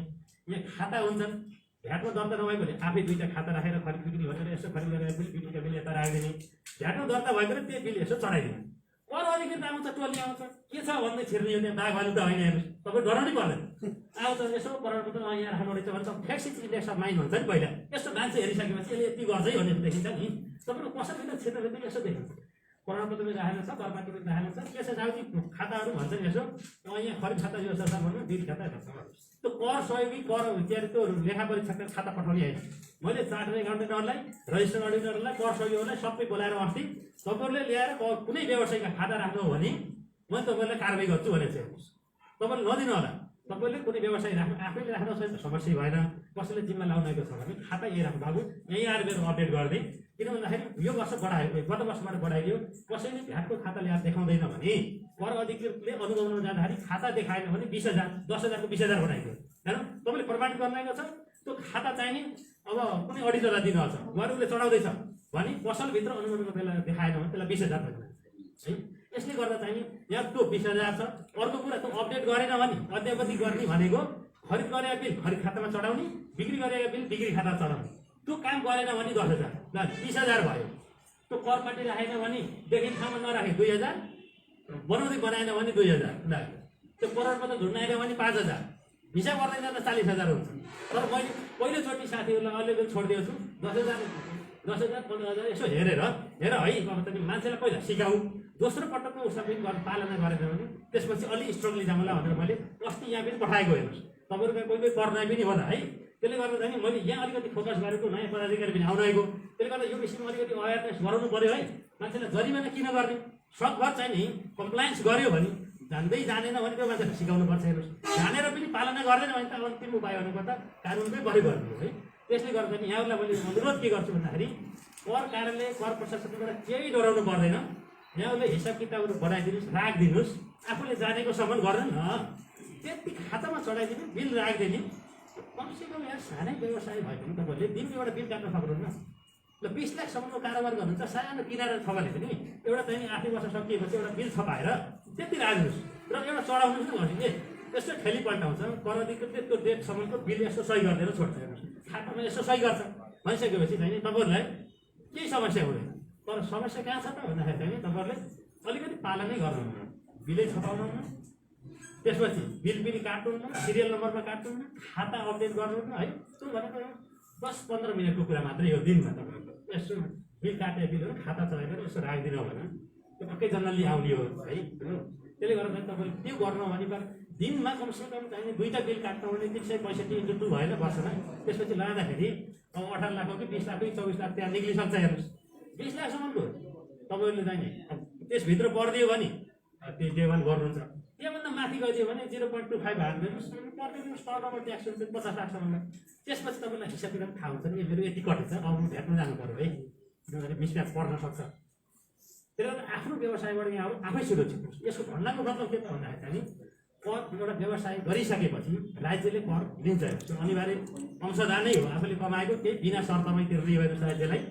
यहाँ खाता हुन्छन् भ्याटमा दर्ता नभएकोले आफै 2टा खाता राखेर खरिद बिक्री भनेर यसो खरिद गरेर बिक्रीका बिल यता राखिदिने, भ्याटमा दर्ता भएकोले त्यो बिल यसो चढाइदिने। कर अधिकृत आउँछ टोली आउँछ के छ भन्दै छिर्ने यो त्यहाँ दाग भालु त होइन हेर्नुहोस् तपाईँ डराउनै पर्दैन। आउँछ यसो प्रमाणपत्र यहाँ राख्नु रहेछ भन्छ फ्याक्सिस इन्डेक्स अफ माइन्ड भन्छ नि पहिला। यस्तो मान्छे हेरिसकेपछि यसले यति गर्छ है भन्ने देखिन्छ नि। तपाईँको कसैभित्र क्षेत्रभित्र यसो देखिन्छ प्रमाणपत्र पनि राखेको छ, कर पार्टी पनि राखेको छ, के छ जाउँ खाताहरू भन्छ नि यसो यहाँ खरिद खाता यो छ भन्नु बिल खाता त्यो कर सहयोगी कर के अरे त्यो लेखा परीक्षकको खाता पठाउने होइन। मैले चार्टर्ड एकाउन्टेन्टहरूलाई रजिस्टर्ड अडिटरहरूलाई कर सहयोगीहरूलाई सबै बोलाएर अस्ति तपाईँहरूले ल्याएर कुनै व्यवसायका खाता राख्नु हो भने म तपाईँहरूलाई कारवाही गर्छु भनेको छु। तपाईँले नदिनु होला। तपाईँले कुनै व्यवसाय राख्नु आफैले राख्नु छ समस्या भएन, कसैले जिम्मा लाउनेको छ भने खाता यही राख्नु बाबु यहीँ आएर मेरो अपडेट गरिदिएँ। किन भन्दाखेरि यो वर्ष बढायो गत वर्षबाट बढाइदियो, कसैले भ्याटको खाता ल्याएर देखाउँदैन भने कर अधिकृतले अनुगमनमा जाँदाखेरि खाता देखाएन भने 20,000 10,000 को 20,000 बनाइदियो होइन। तपाईँले प्रमाणित गर्नेको छ त्यो खाता चाहिने अब कुनै अडिटरलाई दिनुहुन्छ उहाँले उसले चढाउँदैछ भने पसलभित्र अनुगमनको बेला देखाएन भने त्यसलाई 20,000 भन्छ है। यसले गर्दा चाहिँ यहाँ त्यो 20,000 छ। अर्को कुरा त्यो अपडेट गरेन भने अद्यावधि गर्ने भनेको खरिद गरेका बिल खरिद खातामा चढाउने, बिक्री गरेका बिल बिक्री खातामा चढाउने। त्यो काम गरेन भने 10,000 ल 30,000 भयो। त्यो कर पार्टी राखेन भने देखिने ठाउँमा नराखे 2,000, बनाउँदै बनाएन भने 2,000 ल त्यो प्रमाणपत्र झुन्ड आएन भने 5,000, हिसाब गर्दै जाँदा 40,000 हुन्छ। तर मैले पहिलोचोटि साथीहरूलाई अलिअलि छोडिदिएको छु 10,000 15,000 यसो हेरेर हेर है अब त मान्छेलाई पहिला सिकाऊ, दोस्रो पटकको उसलाई पनि गर्न पालना गरेन भने त्यसपछि अलि स्ट्रङली जाउँला भनेर मैले अस्ति यहाँ पनि पठाएको हेर्नुहोस्। तपाईँहरूको कोही कोही पर्ने पनि होला है। त्यसले गर्दा चाहिँ मैले यहाँ अलिकति फोकस गरेको नयाँ पदाधिकारी पनि आउनु आएको। त्यसले गर्दा यो विषयमा अलिकति अवेरनेस गराउनु पऱ्यो है। मान्छेलाई जरिमाना किन गर्ने, सकभर चाहिँ नि कम्प्लायन्स गर्यो भने जान्दै जानेन भने त्यो मान्छेलाई सिकाउनु पर्छ। हेर्नुहोस् जानेर पनि पालना गर्दैन भने त अन्तिम उपाय भनेको त कानुनकै प्रयोग गर्नु हो है। त्यसले गर्दा पनि यहाँहरूलाई मैले अनुरोध के गर्छु भन्दाखेरि कर कार्यालय कर प्रशासनबाट केही डराउनु पर्दैन। यहाँहरूले हिसाब किताबहरू बनाइदिनुहोस्, राखिदिनुहोस्, आफूले जानेको सम्मान गर्नु न त्यति खातामा चढाइदिनु बिल राखिदिने। कमसेकम यहाँ सानै व्यवसाय भयो भने तपाईँहरूले दिनको एउटा बिल काट्न सक्नुहुन्न। ल 20 लाखसम्मको कारोबार गर्नुहुन्छ सानो किनारा छ भने पनि एउटा चाहिँ 8 वर्ष सकिएपछि एउटा बिल छपाएर त्यति राख्नुहोस् र एउटा चढाउनुहोस् न भने यस्तो ठेली पल्टाउँछ कर अधिकृतले त्यो डेटसम्मको बिल यसो सही गरिदिएर छोड्छ। हेर्नुहोस् खातामा यसो सही गर्छ भनिसकेपछि चाहिँ तपाईँहरूलाई केही समस्या हुँदैन। तर समस्या कहाँ छ त भन्दाखेरि चाहिँ तपाईँहरूले अलिकति पालनै गर्नुहुन्न, बिलै छपाउनुहुन्न, त्यसपछि बिल पनि काट्नुहुन्न, सिरियल नम्बरमा काट्नुहुन्न, खाता अपडेट गर्नुहुन्न है। त्यो भनेको 10-15 मिनटको कुरा मात्रै हो दिनमा। तपाईँको यसो बिल काटे बिलहरू खाता चलाएर यसो राखिदिनु भने त्यो पक्कै जनाले आउने हो है। त्यसले गर्दा तपाईँले त्यो गर्नु भने दिनमा कमसेकम चाहिँ 2टा बिल काट्नु भने 365 × 2 भएन वर्षमा। त्यसपछि लाँदाखेरि अब 18 लाख हो कि 20 लाख कि 24 लाख त्यहाँ निक्लिसक्छ। हेर्नुहोस् 20 लाखसम्मको तपाईँहरूले चाहिँ त्यसभित्र परिदियो भने त्यो डेवान गर्नुहुन्छ। त्योभन्दा माथि गइदियो भने 0.25 हाल्नुहोस्, पर्दिनुहोस् टर्नओभर ट्याक्स हुन्छ 50 लाखसम्म। त्यसपछि तपाईँलाई हिसाब किताब थाहा हुन्छ नि मेरो यति कटेछ अब म भेट्न जानु पऱ्यो है, किनभने मिसम्याच पर्न सक्छ। त्यसले गर्दा आफ्नो व्यवसायबाट यहाँहरू आफै सुरक्षित होस्। यसको भन्नाको मतलब के त भन्दाखेरि चाहिँ कर एउटा व्यवसाय गरिसकेपछि राज्यले कर लिन्छ। त्यो अनिवार्य अंशदान नै हो, आफूले कमाएको केही बिना शर्तमै तिर्ने हो राज्यलाई।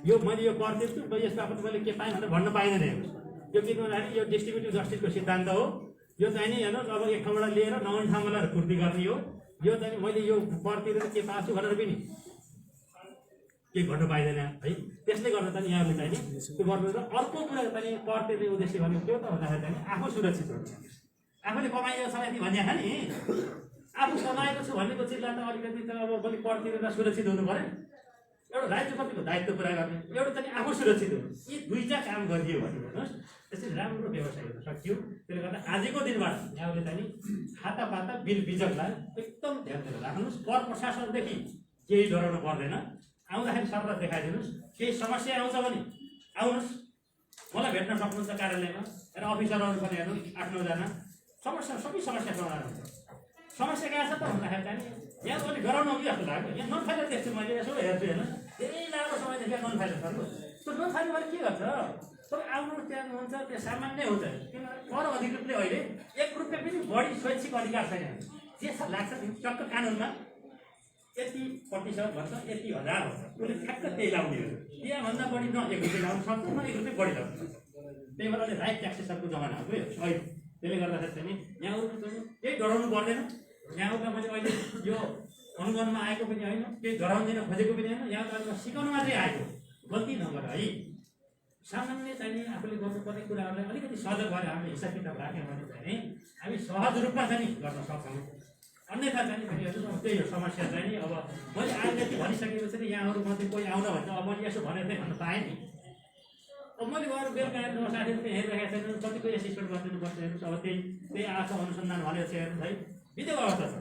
यो मैले यो कर तिर्छु यस्तो अब मैले के पाएँ भनेर भन्न पाइँदैन। हेर्नुहोस् यो किन भन्दाखेरि यो डिस्ट्रिब्युटिभ जस्टिसको सिद्धान्त हो। यो चाहिँ नि हेर्नुहोस् अब एक ठाउँबाट लिएर नौँ ठाउँमा लिएर पूर्ति गर्ने हो। यो चाहिँ मैले यो कर तिरेर के पाएको छु भनेर पनि केही भन्न पाइँदैन है। त्यसले गर्दा चाहिँ यहाँहरूले चाहिँ त्यो गर्नु। र अर्को कुरा चाहिँ कर तिर्ने उद्देश्य भनेको के हो त भन्दाखेरि चाहिँ आफू सुरक्षित हुन्छ। आफूले कमाइएको छ यति भने नि आफू कमाएको छु भनेको चिजलाई त अलिकति त अब मैले कर तिरेर सुरक्षित हुनु पऱ्यो। एउटा राज्य कतिको दायित्व पुरा गर्ने, एउटा चाहिँ आफू सुरक्षित हुनु, यी 2टा काम गरिदियो भने हेर्नुहोस् त्यसरी राम्रो व्यवसाय हुन सक्यो। त्यसले गर्दा आजको दिनबाट यहाँले चाहिँ खाता पाता बिल बिजकलाई एकदम ध्यान दिएर राख्नुहोस्। कर प्रशासनदेखि केही डराउनु पर्दैन। आउँदाखेरि सरलाई देखाइदिनुहोस्। केही समस्या आउँछ भने आउनुहोस्, मलाई भेट्न सक्नुहुन्छ कार्यालयमा। र अफिसरहरू पनि हेर्नुहोस् 8-9 जना समस्या सबै समस्या समाधान हुन्छ। समस्या कहाँ छ त भन्दाखेरि चाहिँ यहाँ अलिक डराउनु कि जस्तो लाग्यो। यहाँ नन फाइलर देख्छु मैले, यसो हेर्छु होइन, धेरै लामो समयदेखि नन फाइलर छ। त्यो नन फाइलर के गर्छ, तपाईँ आउनु त्यहाँ हुन्छ, त्यो सामान्य हुन्छ। किनभने कर अधिकृतले अहिले 1 रुपियाँ पनि बढी स्वैच्छिक अधिकार छैन। जे लाग्छ टक्क कानुनमा यति प्रतिशत भन्छ, यति हजार भन्छ, उसले ठ्याक्क त्यही लाउने हो। त्यहाँभन्दा बढी न 1 रुपियाँ लाउनु सक्छ, न 1 रुपियाँ बढी लाउनु सक्छ। त्यही भएर अहिले राइट ट्याक्सेसनको जमाना हो अहिले। त्यसले गर्दाखेरि चाहिँ यहाँ चाहिँ केही डराउनु पर्दैन। यहाँ मैले अहिले यो अनुगमनमा आएको पनि होइन, केही डराउँदैन खोजेको पनि होइन। यहाँ त सिकाउनु मात्रै आएको, गल्ती नगर है। सामान्य चाहिँ आफूले गर्नुपर्ने कुराहरूलाई अलिकति सजग भएर हामीले हिसाब किताब राख्यौँ भने चाहिँ हामी सहज रूपमा चाहिँ गर्न सक्छौँ। अन्यथा चाहिँ फेरि त्यही हो समस्या चाहिँ नि। अब मैले आजदेखि भनिसकेपछि चाहिँ यहाँहरूमध्ये कोही आउन भन्छ, अब मैले यसो भनेर चाहिँ भन्न पाएँ नि। अब मैले गएर बेलुका हेर्नु साथीहरू हेरिरहेका छैन, कतिको एसिस्टेन्ट गरिदिनुपर्छ हेर्नुहोस्। अब त्यही आएको अनुसन्धान भनेर चाहिँ हेर्नुहोस् है, बितेको अवस्था छ।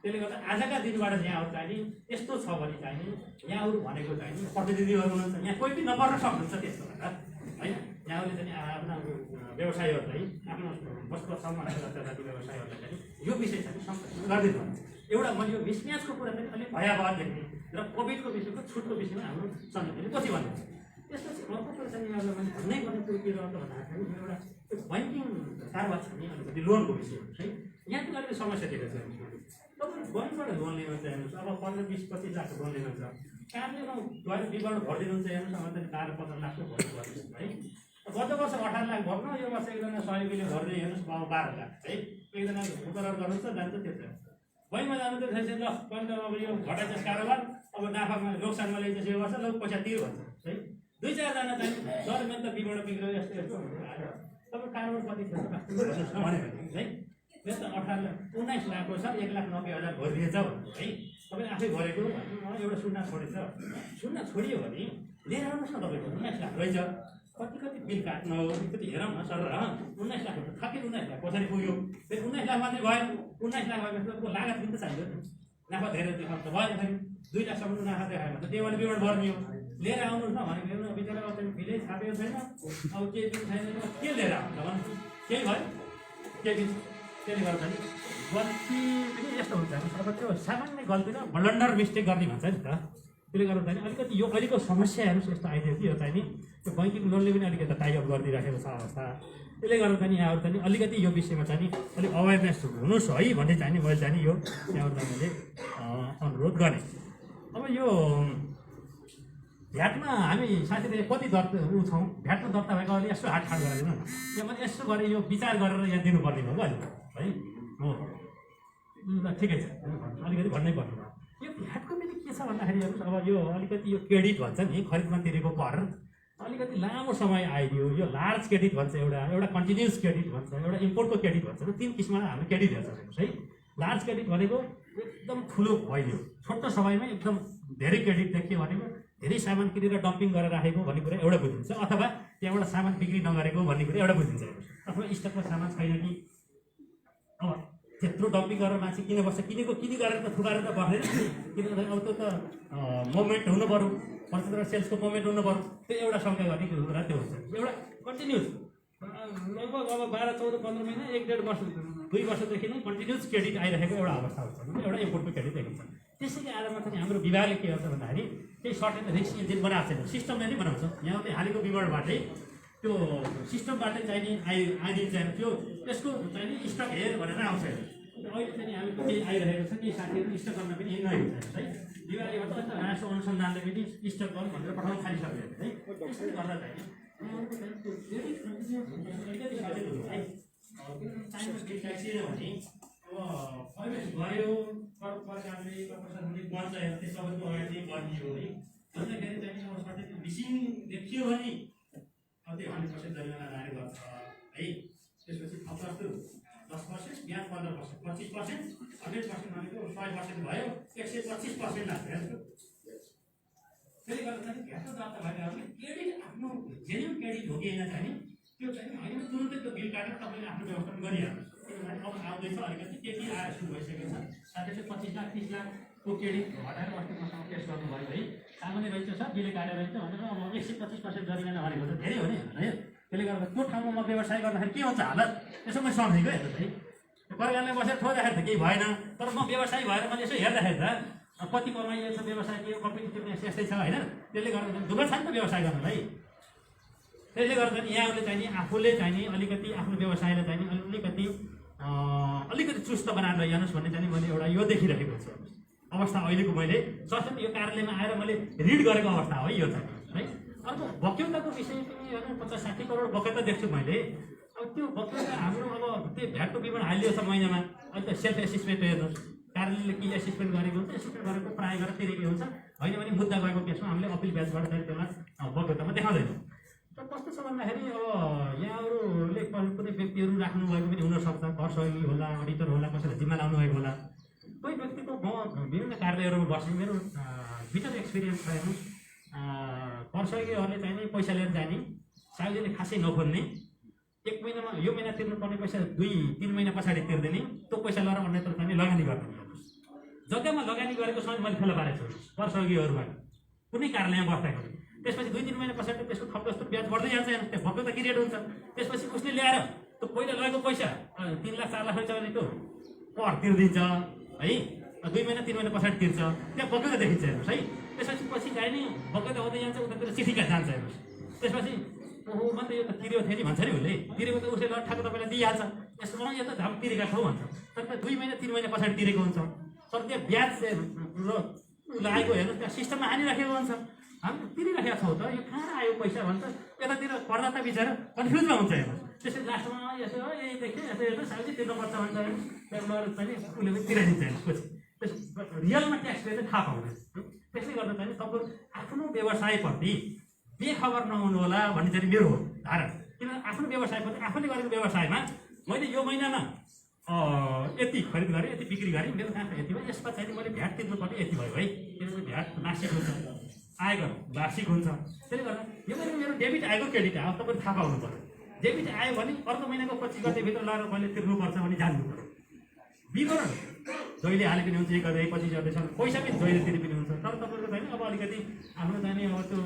त्यसले गर्दा आजका दिनबाट यहाँहरू चाहिँ नि यस्तो छ भने चाहिँ नि यहाँहरू भनेको चाहिँ नि प्रतिनिधिहरू हुनुहुन्छ, यहाँ कोही पनि नपर्न सक्नुहुन्छ त्यस्तो भन्दा होइन। यहाँहरूले चाहिँ आफ्ना व्यवसायहरूलाई आफ्नो वस्तु सामान जाति व्यवसायहरूलाई चाहिँ यो विषय चाहिँ संरक्षण गरिदिनु पर्छ। एउटा मैले यो मिसम्याचको कुरा चाहिँ अलिक भयावह देख्ने र कोभिडको विषयको छुटको विषयमा हाम्रो समितिले पछि भन्नुहुन्छ। त्यसपछि अर्को कुरा चाहिँ यहाँलाई मैले भन्नै पर्ने कुरो के रहन्छ भन्दाखेरि एउटा ब्याङ्किङ कारोबार छ नि अलिकति लोनको विषय है। यहाँ पनि अलिकति समस्या देखेको छ। तपाईँ ब्याङ्कबाट लोन लिनु चाहिँ हेर्नुहोस्, अब 15-20-25 लाखको लोन लिनुहुन्छ, कहाँले गएर विवरण भरिदिनुहुन्छ हेर्नुहोस्। अब चाहिँ 12-15 लाखको भरिदिनुहोस् है। गत वर्ष 18 लाख भर्नु, यो वर्ष एकजना सहयोगीले भर्ने हेर्नुहोस् 12 लाख है। एकजना मुकरर गर्नुहुन्छ जान्छ त्यस्तो। बैङ्कमा जानु त छैन, ल बैङ्क अब यो घटाइन्छ कारोबार, अब नाफामा नोक्सानमा ल्याइन्छ यो वर्ष, ल पैसा तिर भन्छ है। 2-4जना चाहिँ सर मेरो त विवरण बिग्रियो यस्तो यस्तो आयो, तपाईँ कारोबार कति छ भन्यो भने है। मेरो त 19 लाखको छ, 1,90,000 भरिदिएछ भन्नु है। तपाईँ आफै भरेको एउटा सुन्ना छोडेछ, सुन्ना छोडियो भने लिएर आउनुहोस् न। तपाईँको 19 लाख रहेछ, कति बिल काट्नु हो कति हेरौँ न सर। 19 लाख थपि 19 लाख कसरी पुग्यो, फेरि 19 लाख मात्रै भएन। 19 लाख भएपछि तपाईँको लागत पनि त चाहियो नि, नाफा धेरै देखाउनु त भएन। फेरि 2 लाखसम्म नाफा देखायो भने त त्यो भने विवरण भर्ने हो। लिएर आउनुहोस् न भनेको हेर्नु, बिचरा चाहिँ बिलै छापेको छैन, अब केही पनि छैन, के लिएर आउँछ भन्नु केही भयो केही पनि। त्यसले गर्दा नि गल्ती पनि यस्तो हुन्छ अब त्यो सामान्य गल्ती र ब्लन्डर मिस्टेक गर्ने भन्छ नि त। त्यसले गर्दा चाहिँ अलिकति यो अहिलेको समस्या हेर्नुहोस् यस्तो आइदियो कि यो चाहिँ नि त्यो बैङ्किङ लोनले पनि अलिकति टाइअप गरिदिइराखेको छ अवस्था। त्यसले गर्दा चाहिँ यहाँहरू चाहिँ अलिकति यो विषयमा चाहिँ नि अलिक अवेरनेस हुनुहोस् है भन्ने चाहिँ नि मैले चाहिँ नि यो यहाँहरूलाई मैले अनुरोध गरेँ। अब यो भ्याटमा हामी साथीले कति दर्ता छौँ, भ्याटमा दर्ता भएको अहिले यसो हातखाट गरिदिनु न। यो मैले यसो गरेँ, यो विचार गरेर यहाँ दिनुपर्ने भयो अहिले है। हो ठिकै छ, अलिकति भन्नै पर्ने भयो। यो भ्याटको पनि के छ भन्दाखेरि हेर्नुहोस्, अब यो अलिकति यो क्रेडिट भन्छ नि, खरिदमा तिरेको कर अलिकति लामो समय आइदियो। यो लार्ज क्रेडिट भन्छ, एउटा कन्टिन्युस क्रेडिट भन्छ, एउटा इम्पोर्टको क्रेडिट भन्छ। 3 किसिममा हामी क्रेडिट हेर्छ हेर्नुहोस् है। लार्ज क्रेडिट भनेको एकदम ठुलो भइदियो, छोटो समयमै एकदम धेरै क्रेडिट देखियो भनेको धेरै सामान किनेर डम्पिङ गरेर राखेको भन्ने कुरा एउटा बुझिन्छ, अथवा त्यहाँबाट सामान बिक्री नगरेको भन्ने कुरा एउटा बुझिन्छ। अथवा स्टकमा सामान छैन कि अब त्यत्रो डम्पिङ गरेर मान्छे किन बस्छ, किनी गरेर त थुकाएर त बस्दैन। किनभने अब त्यो त मुभमेन्ट हुनु पऱ्यो, पर्चेस र सेल्सको मुभमेन्ट हुनु पऱ्यो। त्यो एउटा शङ्का गर्ने कुरा त्यो हुन्छ। एउटा कन्टिन्युस लगभग अब 12, 14, 15 महिना 1-1.5 वर्ष 2 वर्षदेखि नै कन्टिन्युस क्रेडिट आइरहेको एउटा अवस्था हुन्छ, एउटा इम्पोर्टको क्रेडिट देखिन्छ। त्यसैको आधारमा चाहिँ हाम्रो विभागले के गर्छ भन्दाखेरि केही सर्टेन रिस्क इन्जिन बनाएको छैन, सिस्टमले नै बनाउँछ। यहाँ चाहिँ हालेको विवरणबाटै त्यो सिस्टमबाटै चाहिँ नि आइदिन्छ त्यो त्यसको चाहिँ नि स्टक हेर भनेर आउँछ। अहिले चाहिँ हामी केही आइरहेको छ, केही साथीहरू स्टक गर्न पनि नआएको छैन है। विभागबाट अन्त राष्ट्र अनुसन्धानले पनि स्टक गर्नु भनेर पठाउन थालिसक्यो है। त्यसले गर्दा चाहिँ भने प्रवेश गऱ्यो सरकारले प्रशासनले पञ्चायत त्यो सबैको अगाडि गर्ने हो है। भन्दाखेरि चाहिँ अब सर्टेन मिसिङ देखियो भने अब त्यो 100% जरिमाना लागु गर्छ है। त्यसपछि अप्लास 10%, ब्याज 15%, 25%, 100% भनेको 100% भयो, 125% लाग्छ। त्यसले गर्दा चाहिँ भ्याटको दर्ता भएकाहरूले क्रेडिट आफ्नो जेन्युन क्रेडिट हो कि होइन चाहिँ त्यो चाहिँ होइन, तुरुन्तै त्यो बिल काटेर तपाईँले आफ्नो व्यवस्था गरिहाल्नुहोस्। किनभने अब आउँदैछ अलिकति त्यति आएर सुरु भइसकेको छ। साथै 25 लाख 30 लाखको क्रेडिट हटाएर अस्ति मसँग केस गर्नुभयो है। सामान्य रहेछ सर बिल काटेर रहेछ भनेर अब 125% जरिमाना भनेको त धेरै हो नि है। त्यसले गर्दा त्यो ठाउँमा म व्यवसाय गर्दाखेरि के हुन्छ हालत, यसो मैले सम्झेको हेर्नुहोस् है। प्रकारले बसेर ठोक्दाखेरि त केही भएन। तर म व्यवसायी भएर मैले यसो हेर्दाखेरि त कति कमाइएको छ व्यवसायको कम्पिटिटिभनेस यस्तै छ होइन। त्यसले गर्दा दुःख छ नि त व्यवसाय गर्नलाई। त्यसले गर्दा नि यहाँहरूले चाहिँ नि आफूले चाहिँ नि अलिकति आफ्नो व्यवसायलाई चाहिँ नि अलिकति चुस्त बनाएर लैजानुहोस् भन्ने चाहिँ मैले एउटा यो देखिरहेको छु अवस्था अहिलेको। मैले सचेत यो कार्यालयमा आएर मैले रिड गरेको अवस्था हो यो चाहिँ है। अर्को बक्यौताको विषय पनि हेर्नु 50-60 करोड बक्यौता देख्छु मैले। अब त्यो बक्यौता हाम्रो अब त्यो भ्याटको विवरण हालिदिएको छ महिनामा। अहिले त सेल्फ एसेसमेन्ट हेर्नुहोस्, कार्यालयले के एसेसमेन्ट गरेको हुन्छ, एसेसमेन्ट गरेको प्राय गरेर तिरेको हुन्छ। होइन भने मुद्दा गएको केसमा हामीले अपिल ब्याचबाट चाहिँ त्यसलाई बक्यौतामा देखाउँदैनौँ। तर कस्तो छ भन्दाखेरि अब यहाँहरूले कुनै व्यक्तिहरू राख्नुभएको पनि हुनसक्छ, घर सहयोगी होला, अडिटर होला, कसैलाई जिम्मा लाउनु भएको होला। कोही व्यक्तिको म विभिन्न कार्यालयहरूमा बस्ने मेरो बिटर एक्सपिरियन्स छ हेर्नुहोस्। घर सहयोगीहरूले चाहिँ नि पैसा लिएर जाने, साउजीले खासै नखोज्ने, 1 महिनामा यो महिना तिर्नुपर्ने पैसा 2-3 महिना पछाडि तिर्दिने, त्यो पैसा लिएर अन्यत्र चाहिँ लगानी गर्ने। जग्गामा लगानी गरेको समय मैले फेला पारेको छु घर सहयोगीहरूबाट कुनै कार्यालयमा बस्दाखेरि। त्यसपछि 2-3 महिना पछाडि त्यसको थप जस्तो ब्याज बढ्दै जान्छ हेर्नु, त्यो बक्यौता क्रिएट हुन्छ। त्यसपछि उसले ल्याएर त्यो पहिला लगेको पैसा 3 लाख 4 लाख रहेछ भने त्यो कर तिर्दिन्छ है, 2 महिना 3 महिना पछाडि तिर्छ, त्यहाँ बक्यौता देखिन्छ हेर्नुहोस् है। त्यसपछि पछि चाहिँ नि बक्यौता हुँदै जान्छ, उतातिर चिठीका जान्छ हेर्नुहोस्। त्यसपछि ओहो म त यो त तिरेको थिएँ नि भन्छ नि उसले, तिरेको त उसले लट्ठाको तपाईँलाई दिइहाल्छ, यसो यो त धाम तिरेका छौ भन्छ। तर त 2 महिना 3 महिना पछाडि तिरेको हुन्छ। तर त्यहाँ ब्याज लागेको हेर्नुहोस्, त्यहाँ सिस्टममा हानिराखेको हुन्छ। हामी तिरिराखेका छौँ त, यो कहाँ आयो पैसा भन्छ। यतातिर करदाता बिचरा कन्फ्युजमा हुन्छ हेर्नुहोस्। त्यसरी लास्टमा यसो यही देख्यो यसो हेर्नु साउजी तिर्नुपर्छ भन्छ भने त्यहाँबाट चाहिँ उसले पनि तिराइदिन्छ हेर्नुहोस्। पछि त्यस रियलमा ट्याक्स पेयर चाहिँ थाहा पाउँदैन। त्यसले गर्दा चाहिँ तपाईँको आफ्नो व्यवसायप्रति बेखबर नहुनु होला भन्ने चाहिँ मेरो धारणा। किनभने आफ्नो व्यवसायप्रति आफूले गरेको व्यवसायमा मैले यो महिनामा यति खरिद गरेँ, यति बिक्री गरेँ, मेरो काम यति भयो, यसमा चाहिँ मैले भ्याट तिर्नुपर्ने यति भयो है। किनभने भ्याट मासिक हुन्छ, आयकर वार्षिक हुन्छ। त्यसले गर्दा यो महिना मेरो डेबिट आएको क्रेडिट आयो तपाईँले थाहा पाउनु पर्यो। डेबिट आयो भने अर्को महिनाको 25 गतेभित्र लगेर मैले तिर्नुपर्छ भने जान्नु पर्यो। विवरण जहिले हाले पनि हुन्छ, 1 गते 25 गतेसम्म पैसा पनि जहिले तिरे पनि हुन्छ। तर तपाईँको चाहिँ अब अलिकति आफ्नो चाहिँ अब त्यो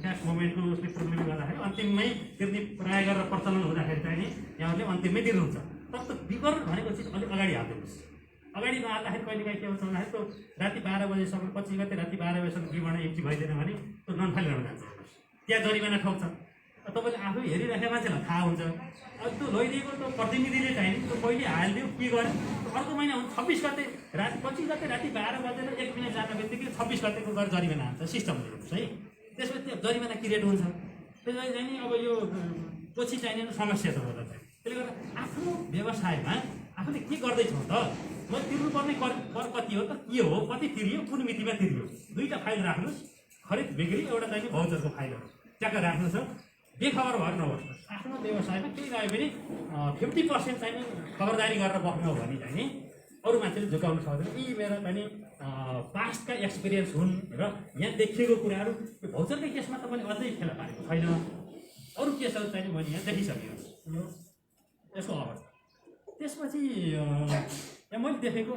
क्यास मोमेन्टको उसले प्रोब्लमले गर्दाखेरि अन्तिममै तिर्ने प्राय गरेर प्रचलन हुँदाखेरि चाहिँ यहाँहरूले अन्तिममै दिनुहुन्छ। तर त्यो विवरण भनेको चिज अलिक अगाडि हालिदिनुहोस्। अगाडि नहाल्दाखेरि कहिलेकाहीँ के हुन्छ भन्दाखेरि त्यो राति 12 बजेसम्म 25 गते राति 12 बजेसम्म विवरण एन्ट्री भइदिएन भने त्यो नन फाइल जान्छ, त्यहाँ जरिमाना ठोक्छ। तपाईँले आफै हेरिराखेको मान्छेलाई थाहा हुन्छ। अब त्यो लैदिएको त्यो प्रतिनिधिले चाहिँ त्यो पहिले हालिदियो के गर्यो, अर्को महिना हुन्छ 26 गते राति 25 गते राति 12 बजेर 1 मिनट जाने बित्तिकै 26 गतेको गरेर जरिमाना हाल्छ सिस्टमले हेर्नुहोस् है। त्यसपछि त्यो जरिमाना क्रिएट हुन्छ। त्यसलाई चाहिँ नि अब यो पछि चाहिने समस्या त होला चाहिँ। त्यसले गर्दा आफ्नो व्यवसायमा आफूले के गर्दैछौँ त, म तिर्नुपर्ने कर कति हो त, के हो, कति तिरियो, कुन मितिमा तिरियो, 2टा फाइल राख्नुहोस्। खरिद बिक्री एउटा चाहिँ भाउचरको फाइलहरू ट्याक्क राख्नुहोस्। बेखबर भएर नबस्नुहोस्। आफ्नो व्यवसायमा केही गयो भने 50% चाहिँ खबरदारी गरेर बस्नु हो भने चाहिँ अरू मान्छेले झुकाउनु सक्दैन। यी मेरो चाहिँ पास्टका एक्सपिरियन्स हुन् र यहाँ देखिएको कुराहरू यो भाउचरकै केसमा त मैले अझै फेला पारेको छैन। अरू केसहरू चाहिँ मैले यहाँ देखिसकेको छु यसको अवस्था। त्यसपछि यहाँ मैले देखेको